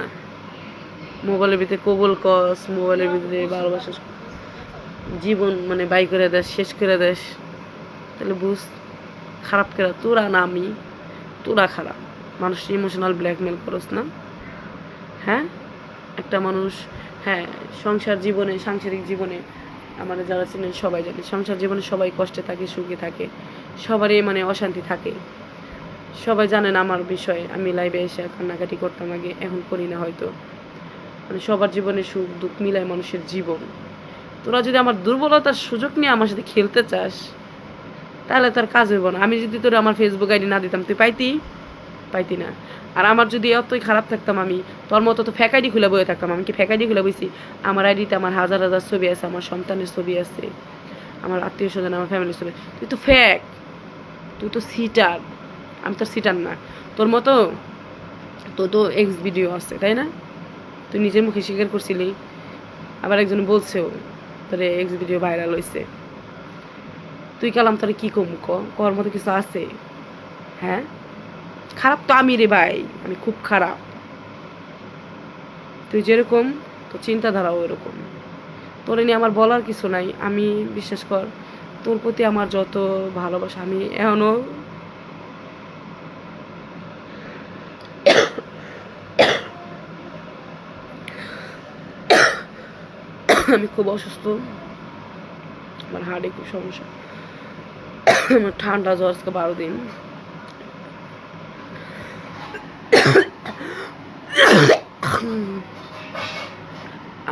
মোবাইলের ভিতরে কবুল কস, মোবাইলের ভিতরে ভালোবাসা জীবন মানে বাই করে দেশ, শেষ করে দেশ, তাহলে বুঝ খারাপ কেরা তোরা না আমি, তোরা খারাপ। মানুষ ইমোশনাল ব্ল্যাকমেল করস না, হ্যাঁ? একটা মানুষ, হ্যাঁ, সংসার জীবনে, সাংসারিক জীবনে আমাদের যারা চিনেন সবাই জানে, সংসার জীবনে সবাই কষ্টে থাকে, সুখে থাকে, সবারই মানে অশান্তি থাকে। সবাই জানেন আমার বিষয়ে, আমি লাইভে এসে কান্নাকাটি করতাম আগে, এখন করি না হয়তো। মানে সবার জীবনে সুখ দুঃখ মিলায় মানুষের জীবন। তোরা যদি আমার দুর্বলতার সুযোগ নিয়ে আমার সাথে খেলতে চাস, তাহলে তোর কাজ হইব না। আমি যদি তোর আমার ফেসবুক আইডি না দিতাম, তুই পাইতি না। আর আমার যদি অতই খারাপ থাকতাম, আমি তোর মতো তো ফ্যাক আইডি খুলে বয়ে থাকতাম। আমি কি ফ্যাক আইডি খুলে বইছি? আমার আইডিতে আমার হাজার হাজার ছবি আছে, আমার সন্তানের ছবি আছে, আমার আত্মীয় স্বজন, আমার ফ্যামিলির ছবি। তুই তো ফ্যাক, তুই তো সিটার। আমি তো সিটার না তোর মতো। তোর তো এক্স ভিডিও আছে, তাই না? তুই নিজের মুখে স্বীকার করছিলি, আবার একজন বলছেও তোর এক্স ভিডিও ভাইরাল হয়েছে। তুই কালাম তোর কি কম কর মতো কিছু আছে? হ্যাঁ, খারাপ তো আমি রে ভাই, আমি খুব খারাপ। তুই যেরকম তোর চিন্তাধারাও এরকম, তোর নিয়ে আমার বলার কিছু নাই। আমি বিশ্বাস কর, তোর প্রতি আমার যত ভালোবাসা, আমি এখনো আমি খুব অসুস্থ, আমার হার্টে খুব সমস্যা, আমার ঠান্ডা জ্বর আজকে 12 দিন।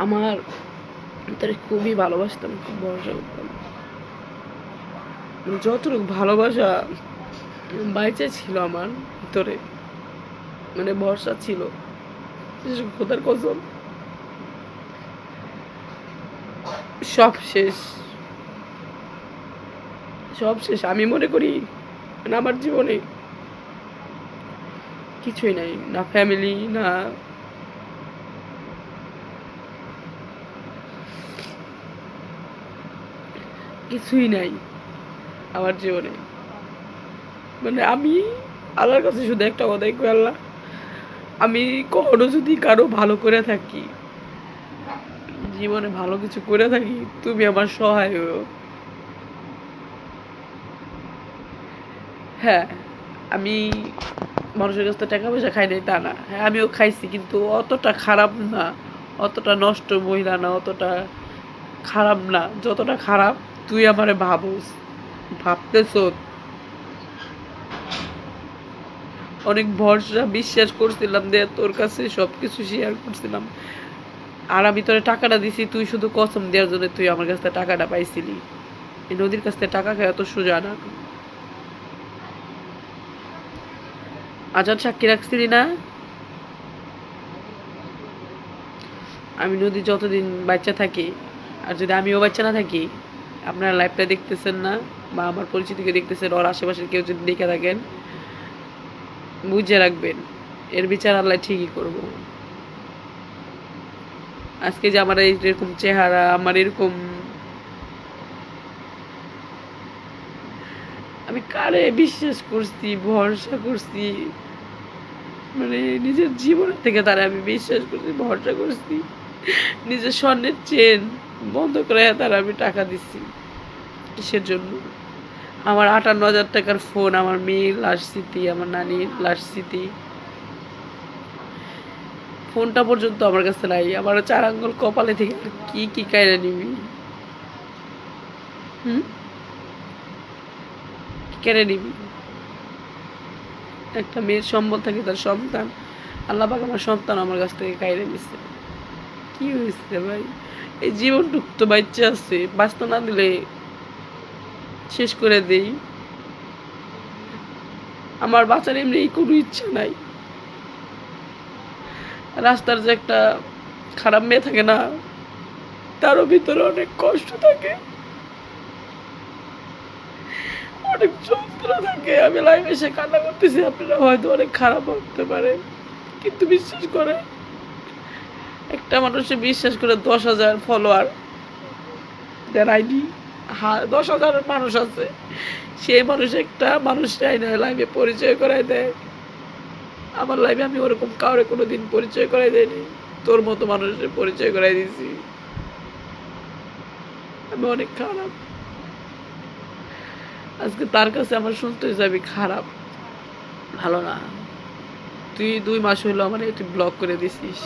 আমার ভিতরে খুবই ভালোবাসতাম, খুব ভরসা করতাম। যতটুকু ভালোবাসা বাইচে ছিল আমার ভিতরে, মানে ভরসা ছিল, খোদার কসম সব শেষ, সব শেষ। আমি মনে করি মানে আমার জীবনে কিছুই নাই, না ফ্যামিলি, না কিছুই নাই আমার জীবনে। মানে আমি আল্লাহর কাছে শুধু একটা কথাই কই, আল্লাহ আমি কখনো যদি কারো ভালো করে থাকি, জীবনে ভালো কিছু করে থাকি, তুমি আমার সহায় হও। হ্যাঁ, আমি মানুষের কাছ থেকে টাকা পয়সা খাই নাই তা না, হ্যাঁ আমিও খাইছি, কিন্তু অতটা খারাপ না, অতটা নষ্ট মহিলা না, অতটা খারাপ না যতটা খারাপ তুই আমারে ভাবস, ভাবতেছ। অনেক ভরসা বিশ্বাস করছিলাম যে তোর কাছে সবকিছু শেয়ার করছিলাম, আর আমি তোরে টাকাটা দিছি, তুই শুধু কসম দেওয়ার জন্য তুই আমার কাছ থেকে টাকাটা পাইছিলি। এই নদীর কাছ থেকে টাকা খাওয়া তো সোজা না। আজান সাক্ষী রাখছিলি না? আমি নদী যতদিন বাচ্চা থাকি, আর যদি আমিও বাচ্চা না থাকি, আপনারা লাইভটা দেখতেছেন না বা আমার পরিচিতিকে দেখতেছেন, ওর আশেপাশের কেউ যদি দেখে থাকেন বুঝে রাখবেন, এর বিচার আল্লাহ ঠিকই করবো। আজকে যে আমার এরকম চেহারা, আমার এরকম, আমি কারে বিশ্বাস করছি, ভরসা করছি, মানে নিজের জীবনের থেকে তারা আমি বিশ্বাস করছি, ভরসা করছি, নিজের স্বর্ণের চেন বন্ধ করে তারা আমি টাকা দিচ্ছি কিসের জন্য? আমার 58,000 টাকার ফোন, আমার মেয়ের লাশ স্মৃতি, আমার নানির লাশ স্মৃতি, ফোনটা পর্যন্ত আমার কাছে নাই। আমার 4 আঙ্গুল কপালে থেকে কি কি কায়রা নিবি? কেড়ে নিবি? একটা মেয়ের সম্বল থাকে, তার সন্তান, আল্লাহ পাক আমার সন্তান আমার কাছ থেকে কায়রে নিচ্ছে। কি হয়েছে ভাই? এই জীবনটুক তো বাচ্চা আছে, বাঁচতে না দিলে শেষ করে দেই। আমার বাঁচার এমনি কোনো ইচ্ছা নাই। রাস্তার যে একটা খারাপ মেয়ে থাকে না, তারও ভিতরে অনেক কষ্ট থাকে, অনেক যন্ত্রণা থাকে। আমি লাইভে এসে কান্না করতেছি, আপনারা হয়তো অনেক খারাপ ভাবতে পারে, কিন্তু বিশ্বাস করে, একটা মানুষে বিশ্বাস করে 10,000 ফলোয়ার দেন আইডি, 10,000 মানুষ আছে, সেই মানুষ একটা মানুষকে আইনে লাইভে পরিচয় করাই দেয়। আমার লাইভে আমি ওরকম কাউরে কোনোদিন পরিচয় করাই দেয়নি, তোর মতো মানুষের পরিচয় করাই দিয়েছি। আমি অনেক খারাপ, আজকে তার কাছে আমার শুনতে হয়েছে আমি খারাপ, ভালো না। তুই 2 মাস হইলো আমার তুই ব্লক করে দিছিস,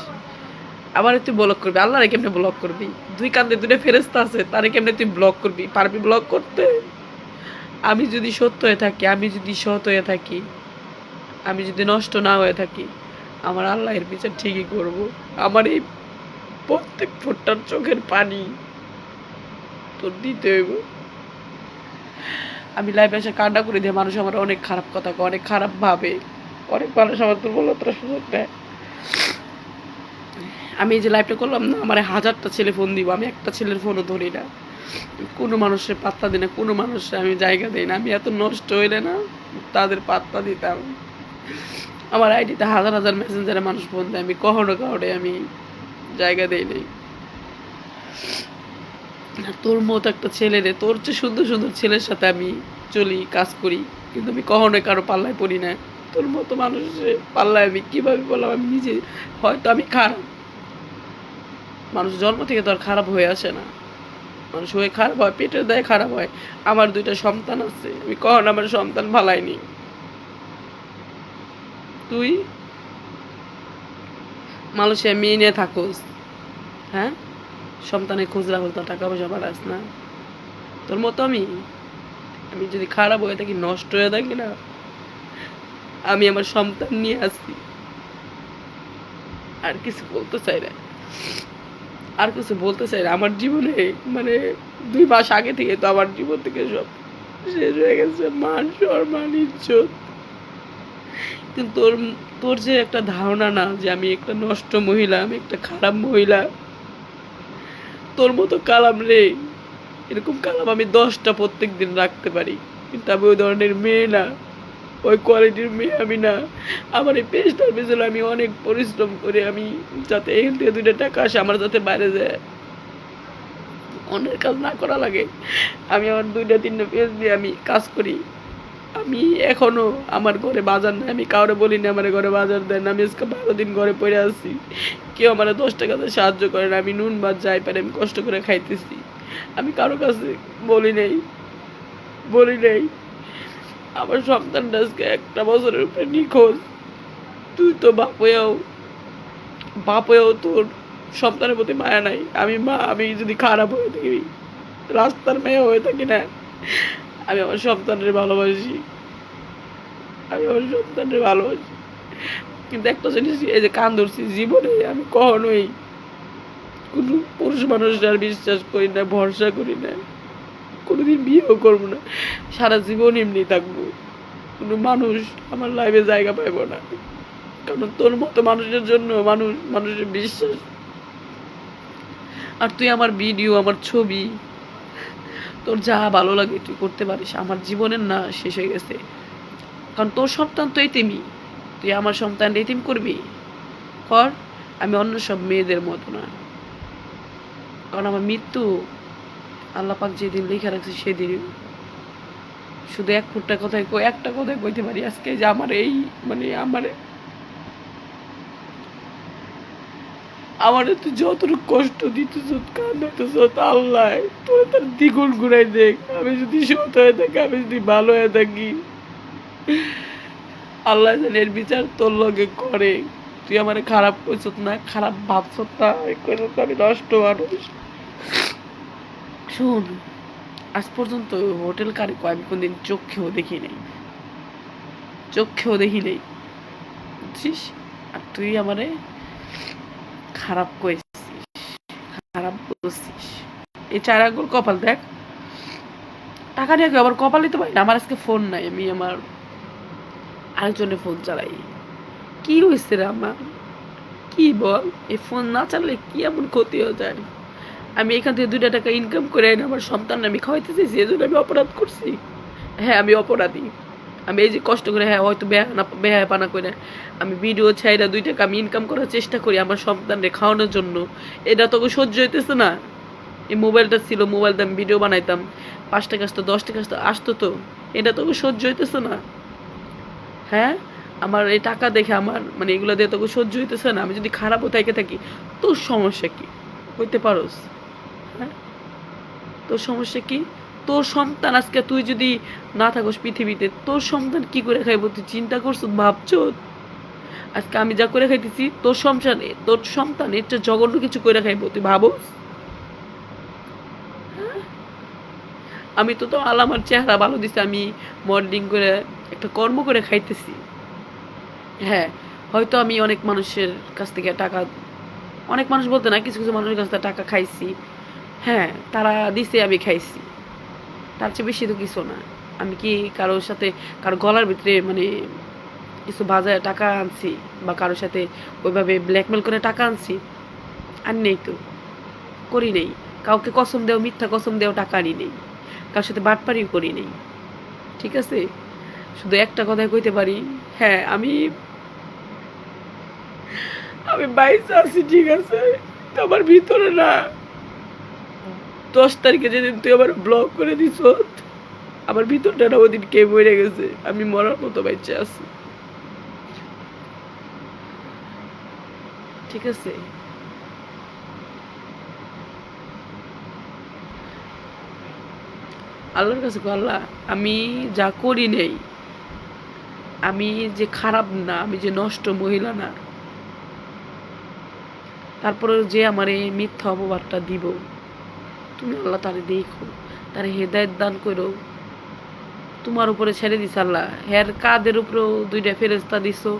আবার তুই ব্লক করবি? আল্লাহরে কেমনে ব্লক করবি? 2 কান্দে 2টা ফেরেশতা আছে, তারে কেমনে তুই ব্লক করবি? পারবি ব্লক করতে? আমি যদি সত্য হয়ে থাকি, আমি যদি সৎ হয়ে থাকি, আমি যদি নষ্ট না হয়ে থাকি, আমার আল্লাহ এর বিচার ঠিকই করব। আমার এই প্রত্যেক ফোঁটার চোখের পানি তোর দিতে হইব। আমি লাইভে এসে কান্না করে দিয়ে মানুষ আমার অনেক খারাপ কথা কয়, অনেক খারাপ ভাবে, অনেক মানুষ আমার দুর্বলতার সুযোগ দেয়। আমি এই যে লাইভটা করলাম না, আমার 1000টা ছেলে ফোন দিব, আমি একটা ছেলের ফোনও ধরি না, কোনো মানুষের পাত্তা দিই না, কোনো মানুষের আমি জায়গা দিই না। আমি এত নষ্ট হইলে না তাদের পাত্তা দিতাম। আমার আইডিতে 1000 মেসেঞ্জারে মানুষ ফোন দেয়, আমি কখনো কাউরে আমি জায়গা দেই নাই। তোর মতো একটা ছেলে রে, তোর চেয়ে সুন্দর সুন্দর ছেলের সাথে আমি চলি, কাজ করি, কিন্তু আমি কখনোই কারো পাল্লায় পড়ি না। তোর মতো মানুষের পাল্লায় আমি কিভাবে বললাম? আমি নিজে হয়তো আমি খারাপ, মানুষ জন্ম থেকে তো আর খারাপ হয়ে আসে না, মানুষ হয়ে খারাপ হয়, পেটের দায়ে খারাপ হয়। আমার 2টা সন্তান আছে, আমি কখনো আমার সন্তান ভালাইনি। তুই মালয়েশিয়া মেয়ে নিয়ে থাকোস, হ্যাঁ, সন্তানের খোঁজ রাখো, তো টাকা পয়সা বাড়াস না। তোর মতো আমি আমি যদি খারাপ হয়ে থাকি, নষ্ট হয়ে থাকি না, আমি আমার সন্তান নিয়ে আসি, আর কিছু বলতে চাই না, আর কিছু বলতে চাই না। আমার জীবনে মানে 2 মাস আগে থেকে তো আমার জীবন থেকে সব শেষ হয়ে গেছে, মান সম্মান ইজ্জত। কিন্তু তোর তোর যে একটা ধারণা না যে আমি একটা নষ্ট মহিলা, আমি একটা খারাপ মহিলা, তোর মতো কালাম রে, এরকম কালাম আমি 10টা প্রত্যেক দিন রাখতে পারি, কিন্তু আমি ওই ধরনের মেয়ে না, ওই কোয়ালিটির মেয়ে আমি না। আমার এই পেজটার পেছনে আমি অনেক পরিশ্রম করে, আমি যাতে এখান থেকে 2টা টাকা আসে, আমার যাতে বাইরে যায়, অন্যের কাজ না করা লাগে, আমি আমার 2টা 3টা পেজ দিয়ে আমি কাজ করি। আমি এখনো আমার ঘরে বাজার নেই, আমি কাউরে বলি না আমার ঘরে বাজার দেন। আমি আজকে 12 দিন ঘরে পড়ে আছি, কেউ আমার 10 টাকাতে সাহায্য করে না। আমি নুন ভাত যাই পারে আমি কষ্ট করে খাইতেছি, আমি কারো কাছে বলি নেই। আমার সন্তানটা আজকে 1টা বছরের উপরে নিখোঁজ। তুই তো বাপ হয়েও তোর সন্তানের প্রতি মায়া নাই। আমি মা, আমি যদি খারাপ হয়ে থাকি, রাস্তার মেয়ে হয়ে থাকি না, আমি আমার সন্তানের ভালোবাসি, কিন্তু একটা জিনিস, এই যে কান ধরছি, জীবনে আমি কখনোই কোনো পুরুষ মানুষের বিশ্বাস করি না, ভরসা করি না, কোনোদিন বিয়েও করবো না, সারা জীবন এমনি থাকবো। কোনো মানুষ আমার লাইফে জায়গা পাইব না, কারণ তোর মতো মানুষের জন্য মানুষের বিশ্বাস। আর তুই আমার ভিডিও, আমার ছবি, তোর যা ভালো লাগে তুই করতে পারিস, আমার জীবনের না শেষ হয়ে গেছে। কারণ তোর সন্তান তো এতিমই, তুই আমার সন্তান এতিম করবি? কর, আমি অন্য সব মেয়েদের মতো না। কারণ আমার মৃত্যু আল্লাহ পাক যেদিন লেখা রাখছে সেদিন শুধু একটা কথায় কইতে পারি আজকে যে আমার এই মানে আমার তুই যতটুকু কষ্ট দিতেছ কান্দাতেছ, আল্লাহ তোর তার দ্বিগুণ ঘুরাই দেখ। আমি যদি সৎ হয়ে থাকি, আমি যদি ভালো হয়ে থাকি, আল্লাহ জানে এর বিচার তোর লগে করে। তুই আমার খারাপ করছ না, খারাপ ভাবছ না, আমি নষ্ট মানুষ। শোন, আজ পর্যন্ত হোটেল কারিকো আমি কোনদিন চোখেও দেখি নাই, বুঝছিস? আর তুই আমারে খারাপ কইছিস, খারাপ বলছিস। এই 4 আঙ্গুল কপাল দেখ, টাকা নিয়ে আবার কপাল দিতে পারি না। আমার আজকে ফোন নাই, আমি আমার আরেকজনের ফোন চালাই। কি হয়েছে রে আমার, কি বল? এই ফোন না চালালে কি এমন ক্ষতি হয়ে যায়? আমি এখান থেকে 2 টাকা ইনকাম করে এনে আমার সন্তান আমি খাওয়াইতে চাইছি, এই জন্য আমি অপরাধ করছি। হ্যাঁ, আমি অপরাধী। আমি এই যে কষ্ট করে, হ্যাঁ হয়তো বেহায়াপানা করে আমি ভিডিও ছাইরা 2 টাকা আমি ইনকাম করার চেষ্টা করি আমার সন্তানকে খাওয়ানোর জন্য, এটা তোকে সহ্য হইতেছে না? এই মোবাইলটা ছিল, মোবাইলটা আমি ভিডিও বানাইতাম, 5 টাকা আসতো, 10 টাকা আসতো, তো এটা তোকে সহ্য হইতেছে না? হ্যাঁ, আমার এই টাকা দেখে আমার মানে এগুলো দিয়ে তোকে সহ্য হইতেছে না? আমি যদি খারাপও থাকি, তোর সমস্যা কি হইতে পারোস? হ্যাঁ, তোর সমস্যা কি? তোর সন্তান আজকে তুই যদি না থাকস পৃথিবীতে, তোর সন্তান কি করে খাইব তুই চিন্তা করছ? ভাবছ? আজকে আমি যা করে খাইতেছি, তোর সন্তান এটা জঘন্য কিছু করে খাইব, তুই ভাবস? আমি তো আমার চেহারা ভালো দিছে, আমি মডেলিং করে একটা কর্ম করে খাইতেছি। হ্যাঁ, হয়তো আমি অনেক মানুষের কাছ থেকে টাকা, অনেক মানুষ বলতে না, কিছু কিছু মানুষের কাছ থেকে টাকা খাইছি। হ্যাঁ, তারা দিছে, আমি খাইছি, তার চেয়ে বেশি তো কিছু না। আমি কি কারোর সাথে কারো গলার ভিতরে মানে কিছু বাজারে টাকা আনছি, বা কারোর সাথে ওইভাবে ব্ল্যাকমেল করে টাকা আনছি? আর নেই তো, করি নেই। কাউকে কসম দেও, মিথ্যা কসম দেও টাকা আনি নেই, কারোর সাথে বাটপাড়িও করি নেই। ঠিক আছে, শুধু একটা কথাই কইতে পারি, হ্যাঁ আমি বাইসে আছি, ঠিক আছে? আমার ভিতরে না 10 তারিখে যেদিন তুই আমার ব্লক করে দিস, আমার ভিতরটা না ওদিন কে মরে গেছে, আমি মরার মতো বাইচে আছি। ঠিক আছে, আল্লাহর কাছে আল্লাহ, আমি যা করি নেই, আমি যে খারাপ না, আমি যে নষ্ট মহিলা না, তারপরে যে আমার এই মিথ্যা অপবাদটা দিব, তুমি আল্লাহ তারে দেখো, তারে হেদায়েত দান করো। তোমার উপরে ছেড়ে দিস আল্লাহ। হের কাদের উপরেও 2টা ফেরেস্তা দিছো,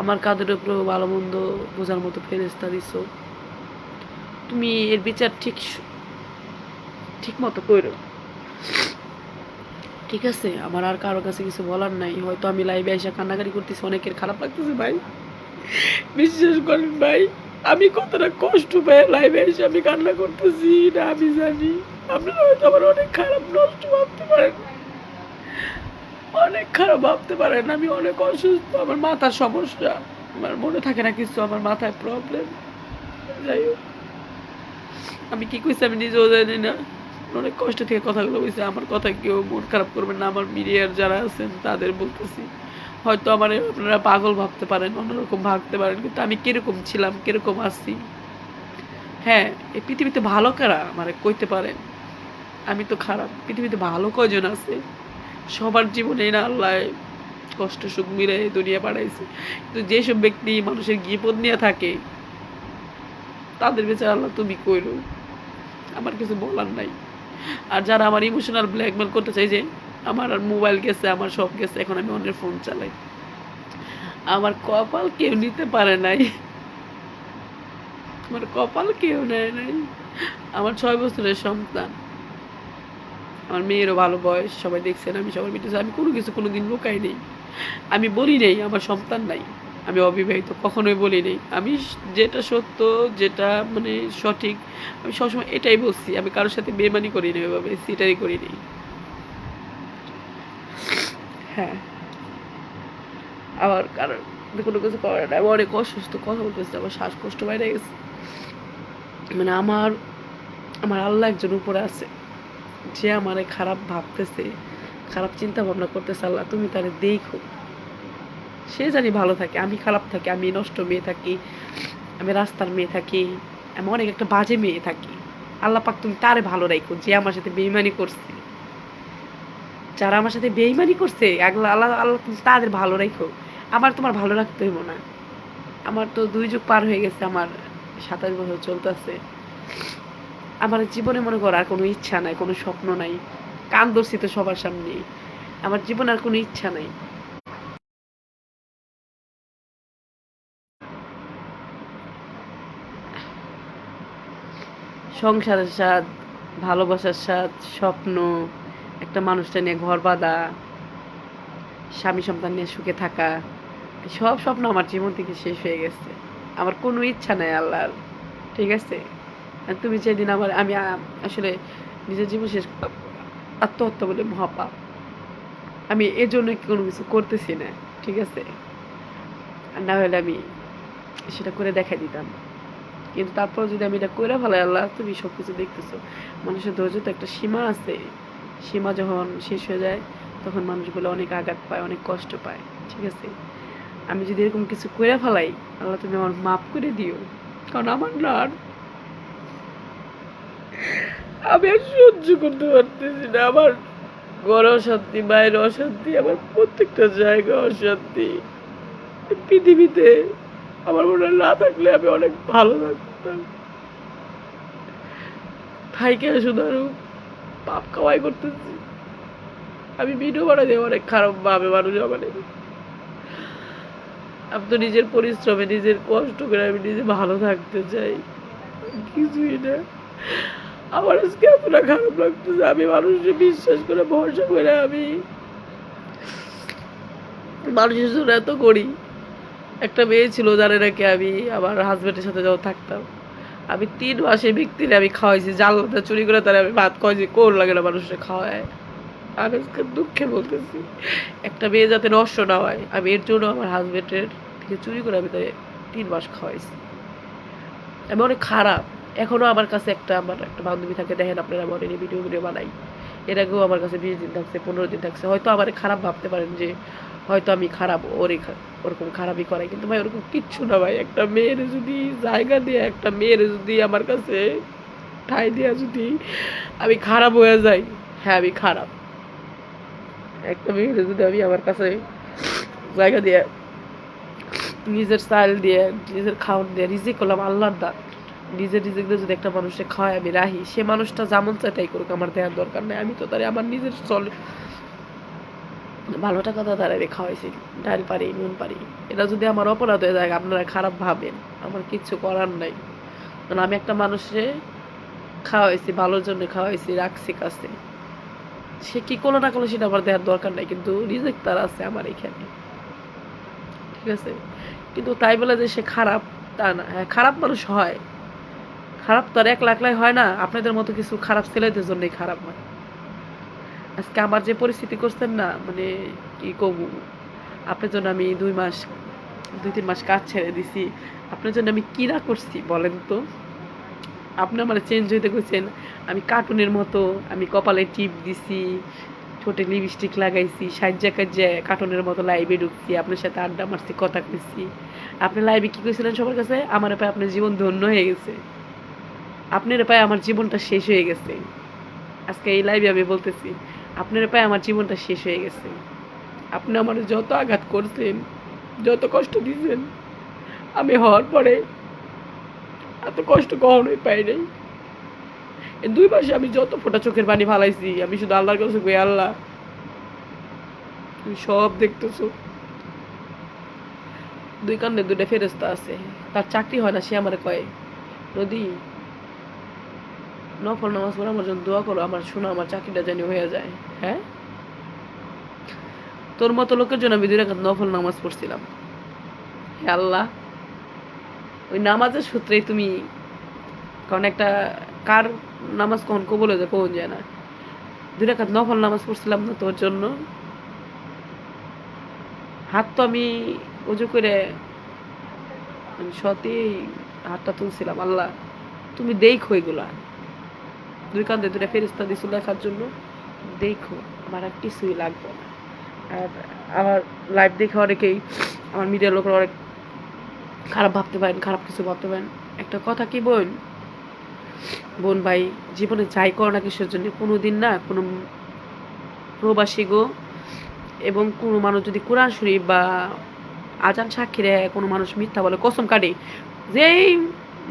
আমার কাদের উপরেও ভালো মন্দ বোঝার মতো ফেরেস্তা দিছো। তুমি এর বিচার ঠিক মতো করো। ঠিক আছে, আমার আর কারো কাছে কিছু বলার নাই। হয়তো আমি লাইভে এসে কান্নাকারি করতেছি, অনেকের খারাপ লাগতেছে ভাই, বিশ্বাস করেন ভাই, আমি কতটা কষ্ট পাই লাইভে এসে আমি কান্না করতেছি না আমি জানি। আপনারা হয়তো আমার অনেক খারাপ নষ্ট ভাবতে পারেন, অনেক খারাপ ভাবতে পারেন, আমি অনেক অসুস্থ, আমার মাথার সমস্যা, আমার মনে থাকে না কিছু, আমার মাথায় প্রবলেম। যাই হোক, আমি কি কইছি আমি নিজেও জানি না, অনেক কষ্ট থেকে কথাগুলো বলছি। আমার কথা কেউ মন খারাপ করবেন না, আমার মিডিয়ার যারা আছেন তাদের বলতেছি। হয়তো আমার আপনারা পাগল ভাবতে পারেন, অন্যরকম ভাবতে পারেন, কিন্তু আমি কিরকম ছিলাম, কিরকম আছি, হ্যাঁ এই পৃথিবীতে ভালো কারা মানে কইতে পারেন? আমি তো খারাপ, পৃথিবীতে ভালো কয়জন আছে? সবার জীবনে না আল্লাহ কষ্ট সুখ মিলে দুনিয়া পাঠাইছে, কিন্তু যেসব ব্যক্তি মানুষের বিপদ নিয়ে থাকে তাদের বেচারা আল্লাহ তুমি কইরো, আমার কিছু বলার নাই। আর যারা আমার ইমোশনাল ব্ল্যাকমেল করতে চাই, যে আমার আর মোবাইল গেছে, আমার সব গেছে, এখন আমি অন্যের ফোন চালাই, আমার কপাল কেউ নিতে পারে নাই, আমার কপাল কেউ নেয় নাই। আমার 6 বছরের সন্তান, আমার মেয়েরও ভালো বয়স, সবাই দেখছেন, আমি সবার ভিতরে আমি কোনো কিছু কোনোদিন লুকাই নেই, আমি বলি নেই আমার সন্তান নাই, আমি অবিবাহিত, কখনোই বলি নাই। আমি যেটা সত্য, যেটা মানে সঠিক, আমি সবসময় এটাই বলছি। আমি কারোর সাথে বেইমানি করি না, এভাবে সিটারি করি নাই। হ্যাঁ, আমার কারণ কোনো কিছু করে না। আমি অনেক অসুস্থ, কথা বলতেছি, আমার শ্বাসকষ্ট বাইরে গেছে। মানে আমার আমার আল্লাহ একজন উপরে আছে, যে আমারে খারাপ ভাবতেছে, খারাপ চিন্তা ভাবনা করতেছে, আল্লাহ তুমি তারে দেখো, সে জানি ভালো থাকে, আমি খারাপ থাকি, আমি নষ্ট মেয়ে থাকি, আমি রাস্তার মেয়ে থাকি, আমি অনেক একটা বাজে মেয়ে থাকি। আল্লাহ পাক তুমি তারে ভালো রাখো, যে আমার সাথে বেইমানি করছে, যারা আমার সাথে বেইমানি করছে, আল্লাহ আল্লাহ আল্লাহ তুমি তাদের ভালো রাখো। আমার তোমার ভালো রাখতে হইব না। আমার তো 2 যুগ পার হয়ে গেছে, আমার 27 বছর চলতেছে। আমার জীবনে মনে করো আর কোনো ইচ্ছা নাই, কোনো স্বপ্ন নাই। কান ধরছি তো সবার সামনে, আমার জীবনে আর কোনো ইচ্ছা নাই। সংসারের স্বাদ, ভালোবাসার স্বাদ, স্বপ্ন, একটা মানুষটা নিয়ে ঘর বাঁধা, স্বামী সন্তান নিয়ে সুখে থাকা, সব স্বপ্ন আমার জীবন থেকে শেষ হয়ে গেছে। আমার কোনো ইচ্ছা নাই আল্লাহর, ঠিক আছে? আর তুমি যেদিন আমার আমি আসলে নিজের জীবন শেষ আত্মহত্যা বলে মহাপাপ। আমি এর জন্য কোনো কিছু করতেছি না, ঠিক আছে? আর না হলে আমি সেটা করে দেখাই দিতাম। কিন্তু তারপর যদি আমি এটা করে ফেলাই, আল্লাহ তুমি সব কিছু দেখতেছো। মানুষের ধৈর্য তো একটা সীমা আছে। সীমা যখন শেষ হয়ে যায়, তখন মানুষগুলো অনেক আঘাত পায়, অনেক কষ্ট পায়, ঠিক আছে? আমি যদি এরকম কিছু করে ফেলাই, আল্লাহ তুমি আমার মাফ করে দিও। কারণ আমার না আর, আমি আর সহ্য করতে পারতেছি না। আমার ঘরে অশান্তি, বাইরে অশান্তি, আমার প্রত্যেকটা জায়গায় অশান্তি। পৃথিবীতে আমার মনে হয় না থাকলে আমি অনেক ভালো থাকতাম। থাইকে শুধু আরো পাপ কামাই করতেছি। আমি ভিডিও বানাই অনেক খারাপ ভাবে মানুষ আমার। আমি তো নিজের পরিশ্রমে, নিজের কষ্ট করে আমি নিজে ভালো থাকতে চাই, কিছুই না। আমার আজকে এতটা খারাপ লাগতেছে, আমি মানুষকে বিশ্বাস করে ভরসা করে আমি মানুষের জন্য এত করি। একটা মেয়ে ছিল জানে নাকি আমি আমার হাজবেন্ডের সাথে যখন থাকতাম, আমি 3 মাসে ব্যক্তির আমি খাওয়াইছি, জানলাটা চুরি করে তারা আমি ভাত খাওয়াইছি, কোন লাগে না মানুষের খাওয়ায়। আর আজকে দুঃখে বলতেছি, একটা মেয়ে যাতে নষ্ট না হয়, আমি এর জন্য আমার হাজবেন্ডের থেকে চুরি করে আমি তাই 3 মাস খাওয়াইছি। আমি অনেক খারাপ। এখনো আমার কাছে আমার একটা বান্ধবী থাকে, দেখেন আপনারা মনে নিয়ে ভিডিও বানাই। এর আগেও আমার কাছে 20 দিন থাকছে, 15 দিন থাকছে। হয়তো আমার খারাপ ভাবতে পারেন যে হয়তো আমি খারাপ, ওরকম খারাপই করাই, কিন্তু ভাই ওরকম কিচ্ছু না ভাই। একটা মেয়ের যদি জায়গা দিয়ে, একটা মেয়ের যদি আমার কাছে ঠাঁই দেওয়া, যদি আমি খারাপ হয়ে যাই, হ্যাঁ আমি খারাপ। একটা মেয়ের যদি আমি আমার কাছে জায়গা দিয়ে, নিজের চাল দিয়ে, নিজের খাওয়ান দিয়ে, রিজিক করলাম আল্লাহর দান, নিজের রিজিক দিয়ে যদি একটা মানুষকে খাওয়াই আমি রাহি, সে মানুষটা যেমন চায় তাই করুক, আমার দেওয়ার দরকার নেই। আমি তো তারে আমার নিজের চল ভালো টাকা তো তারা খাওয়াইছি, ডাল পারি, নুন পারি। এটা যদি আমার অপরাধ হয়ে যায়, আপনারা খারাপ ভাবেন, আমার কিচ্ছু করার নাই। কারণ আমি একটা মানুষে খাওয়াইছি, ভালোর জন্য খাওয়াইছি, রাখছি কাছে। সে কি করলো না করলো সেটা আমার দেওয়ার দরকার নাই, কিন্তু রিজিক তার আছে আমার এখানে, ঠিক আছে? কিন্তু তাই বলে যে সে খারাপ, তা না। হ্যাঁ, খারাপ মানুষ হয়, খারাপ তো আর একলাই হয় না। আপনাদের মতো কিছু খারাপ ছেলেদের জন্যই খারাপ হয়। আজকে আমার যে পরিস্থিতি করছেন না, মানে কি কব, আপনার জন্য আমি 2-3 মাস কাজ ছেড়ে দিছি। আপনার জন্য আমি কি না করছি বলেন তো? আপনি আমার চেঞ্জ হইতে কইছেন, আমি কার্টুনের মতো, আমি কপালে টিপ দিছি, ঠোঁটে লিপস্টিক লাগাইছি, সাজ্জা কাজ্জা কার্টুনের মতো লাইভে ঢুকছি, আপনার সাথে আড্ডা মারছি, কথা কইছি। আপনি লাইভে কি কইছিলেন সবার কাছে? আমার পায়ে আপনার জীবন ধন্য হয়ে গেছে, আপনার পায়ে আমার জীবনটা শেষ হয়ে গেছে। আজকে এই লাইভে আমি বলতেছি, আপনার পায়ে আমার জীবনটা শেষ হয়ে গেছে। আপনি আমার যত আঘাত করছেন, যত কষ্ট দিয়েছেন, আমি হওয়ার পরে এত কষ্ট কখনোই পাই নাই। এই 2 মাসে আমি যত ফোঁটা চোখের পানি ফালাইছি, আমি শুধু আল্লাহর কাছে কই, আল্লাহ তুমি সব দেখতেছো। 2 কান্নে 2টা ফেরেশতা আছে, তার চাকরি হয় না, সে আমার কয়, নদী নফল নামাজ পড়ে আমার জন্য দোয়া করো, আমার শোনো, আমার চাকরিটা জানি হয়ে যায়। হ্যাঁ, তোর মতো লোকের জন্য আমি 2 রাকাত নফল নামাজ পড়ছিলাম, হে আল্লাহ, ওই নামাজের সূত্রেই তুমি, কারণ একটা কার নামাজ কখন কবুল হয়ে যায় কখন যায় না। 2 রাকাত নফল নামাজ পড়ছিলাম না তোর জন্য, হাত তো আমি উজু করে আমি সতেই হাতটা তুলছিলাম। আল্লাহ তুমি দেখো এগুলা, 2 কান্দে 2টা ফেরেশতা দিছো লেখার জন্য, দেখো আমার আর কিছুই লাগবে না। আর আমার লাইভ দেখে অনেকেই আমার মিডিয়ার লোকরা অনেক খারাপ ভাবতে পারেন, খারাপ কিছু ভাবতে পারেন। একটা কথা কি বোন, বোন ভাই, জীবনে যাই করো না কিসের জন্য, কোনোদিন না কোনো প্রবাসী গো এবং কোনো মানুষ যদি কোরআন শরীফ বা আজান সাক্ষী দেয়, কোনো মানুষ মিথ্যা বলে, কসম কাটে, যেই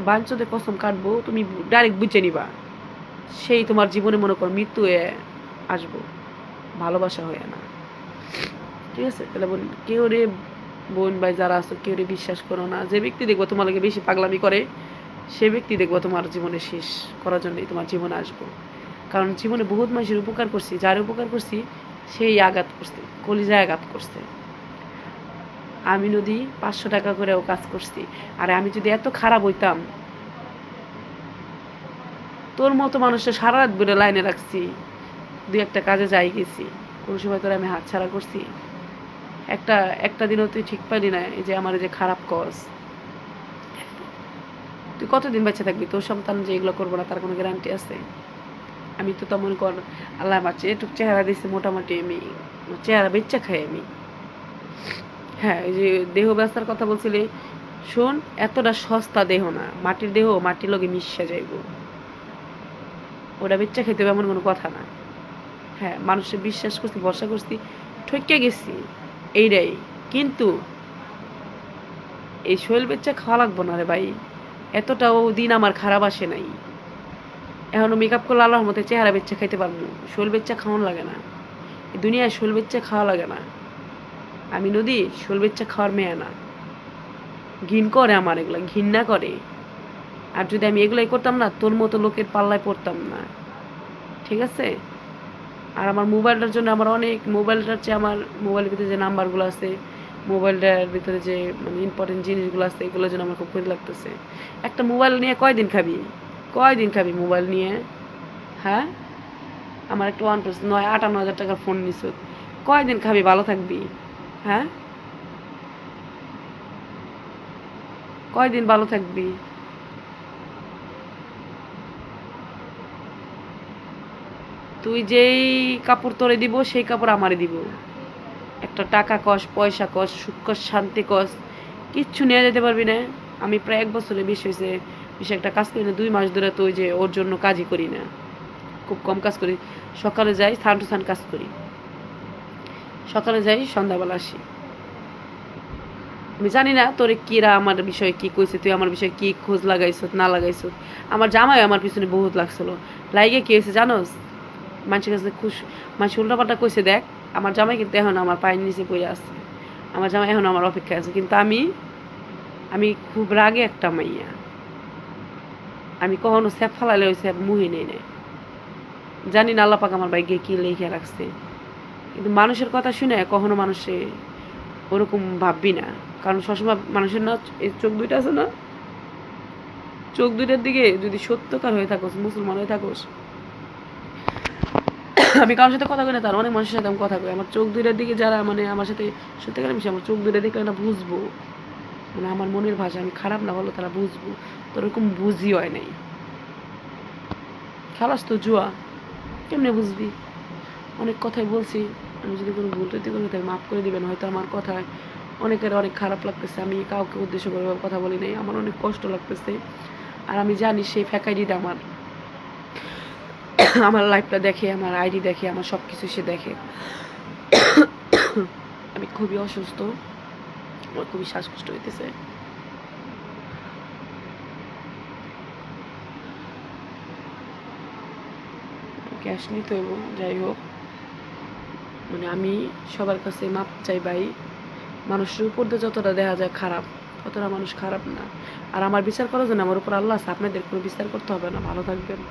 বাঞ্চতে কসম কাটবো তুমি ডাইরেক্ট বুঝে নিবা সেই তোমার জীবনে মনে করো মৃত্যু হয়ে আসবো, ভালোবাসা হয়ে না। ঠিক আছে, তাহলে বোন কেউ রে, বোন ভাই যারা আছো কেউ রে বিশ্বাস করো না। যে ব্যক্তি দেখবো তোমার লাগে বেশি পাগলামি করে, সে ব্যক্তি দেখবো তোমার জীবনে শেষ করার জন্যই তোমার জীবনে আসবো। কারণ জীবনে বহুত মানুষের উপকার করছি, যার উপকার করছি সেই আঘাত করছে, কলিজায় আঘাত করছে। আমি যদি 500 টাকা করেও কাজ করছি, আর আমি যদি এত খারাপ হইতাম, তোর মতো মানুষের সারা রাত বেড়ে লাইনে রাখছি, 2-1টা কাজে যাই গেছি, কোনো সময় তোর আমি হাত ছাড়া করছি? একটা দিনও তুই ঠিক পাইলি না এই যে আমার এই যে খারাপ কজ। তুই কতদিন বেঁচে থাকবি? তোর সন্তান যে এগুলো করবো না তার কোনো গ্যারান্টি আছে? আমি তো তেমন কর, আল্লাহ আমার এটুক চেহারা দিচ্ছে, মোটামুটি আমি চেহারা বেচ্চা খাই আমি। হ্যাঁ, এই যে দেহ ব্যস্তার কথা বলছিলে, শোন, এতটা সস্তা দেহ না, মাটির দেহ মাটির লগে মিশা যাইব, ওটা বেচ্চা খেতে হবে এমন কোনো কথা না। হ্যাঁ, মানুষের বিশ্বাস করছি, ভরসা করছি, ঠকে গেছি এইটাই। কিন্তু এই শৈল বেচ্চা খাওয়া লাগবো না রে ভাই, এতটাও দিন আমার খারাপ আসে নাই। এখনো মেকআপ করলে আল্লাহর মতো চেহারা বেচ্চা খাইতে পারবো, শৈল বেচ্চা খাওয়ান লাগে না, এই দুনিয়ায় শৈল বেচ্চা খাওয়া লাগে না। আমি নদী শৈল বেচ্চা খাওয়ার মেয়ে না, ঘিন করে আমার এগুলা, ঘৃণা করে। আর যদি আমি এগুলাই করতাম না, তোর মতো লোকের পাল্লায় পড়তাম না, ঠিক আছে? আর আমার মোবাইলটার জন্য আমার অনেক, মোবাইলটার চেয়ে আমার মোবাইলের ভিতরে যে নাম্বারগুলো আছে, মোবাইলটার ভিতরে যে মানে ইম্পর্টেন্ট জিনিসগুলো আছে, এগুলোর জন্য আমার খুব ক্ষতি লাগতেছে। একটা মোবাইল নিয়ে কয়দিন খাবি, কয়দিন খাবি মোবাইল নিয়ে? হ্যাঁ, আমার একটা OnePlus 58,000 টাকার ফোন নিছ, কয়দিন খাবি, ভালো থাকবি? হ্যাঁ, কয়দিন ভালো থাকবি? তুই যেই কাপড় তোরে দিব সেই কাপড় আমারে দিব। একটা টাকা কস, পয়সা কস, সুখ কস, শান্তি কস, কিচ্ছু নিয়ে যেতে পারবি না। আমি প্রায় 1 বছরের বেশি হয়েছে বেশি একটা কাজ করি না, 2 মাস ধরে তো ওই যে ওর জন্য কাজই করি না, খুব কম কাজ করি। সকালে যাই, স্নান টু স্নান কাজ করি, সকালে যাই, সন্ধ্যাবেলা আসি। আমি জানি না তোরে কিরা আমার বিষয়ে কি কইছে, তুই আমার বিষয়ে কি খোঁজ লাগাইছ না লাগাইছ। আমার জামাই আমার পিছনে বহুত লাগছিল, লাইগে কি হয়েছে জানোস? মানুষের কাছে মানুষ উল্টাপাল্টা কইছে দেখ, আমার জামাই কিন্তু এখন আমার পায়ের নিচে পড়ে আছে, আমার জামাই এখন আমার অপেক্ষায় আছে। কিন্তু আমি খুব রাগে একটা মাইয়া, আমি কখনো স্যাপ ফালাইলে ওই স্যাপ মুহি নেই নেই। জানি না আল্লাহ পাক আমার ভাগ্যে কি লিখে রাখছে, কিন্তু মানুষের কথা শুনে কখনো মানুষে ওরকম ভাববি না। কারণ সবসময় মানুষের না এই চোখ দুইটা আছে না, চোখ দুইটার দিকে যদি সত্যকার হয়ে থাকোস, মুসলমান হয়ে থাকোস, আমি কারোর সাথে কথা কই না, তার অনেক মানুষের সাথে আমি কথা কই, আমার চোখ দুইটার দিকে যারা মানে আমার সাথে সত্যিকার মিশে, আমার চোখ দুইটা দেখলে না বুঝবো, মানে আমার মনের ভাষা, আমি খারাপ না বলো তারা বুঝবো। তো ওরকম বুঝি হয় নাই, খালাস তো জুয়া, কেমনে বুঝবি? অনেক কথাই বলছি, আমি যদি কোনো ভুল ত্রুটি করি তাই মাফ করে দিবেন। হয়তো আমার কথায় অনেকের অনেক খারাপ লাগতেছে, আমি কাউকে উদ্দেশ্য করে কথা বলি নাই, আমার অনেক কষ্ট লাগতেছে। আর আমি জানি সেই ফ্যাক আইডিটা আমার আমার লাইফটা দেখে, আমার আইডি দেখে, আমার সব কিছু সে দেখে। আমি খুবই অসুস্থ, আমার খুবই শ্বাসকষ্ট হইতেছে। ক্যাশ নিতে হইব, যাই হোক, মানে আমি সবার কাছে মাপ চাই ভাই। মানুষের উপর দিয়ে যতটা দেখা যায় খারাপ, ততটা মানুষ খারাপ না। আর আমার বিচার করার জন্য আমার উপর আল্লাহ আছে, আপনাদের কোনো বিচার করতে হবে না। ভালো থাকবেন।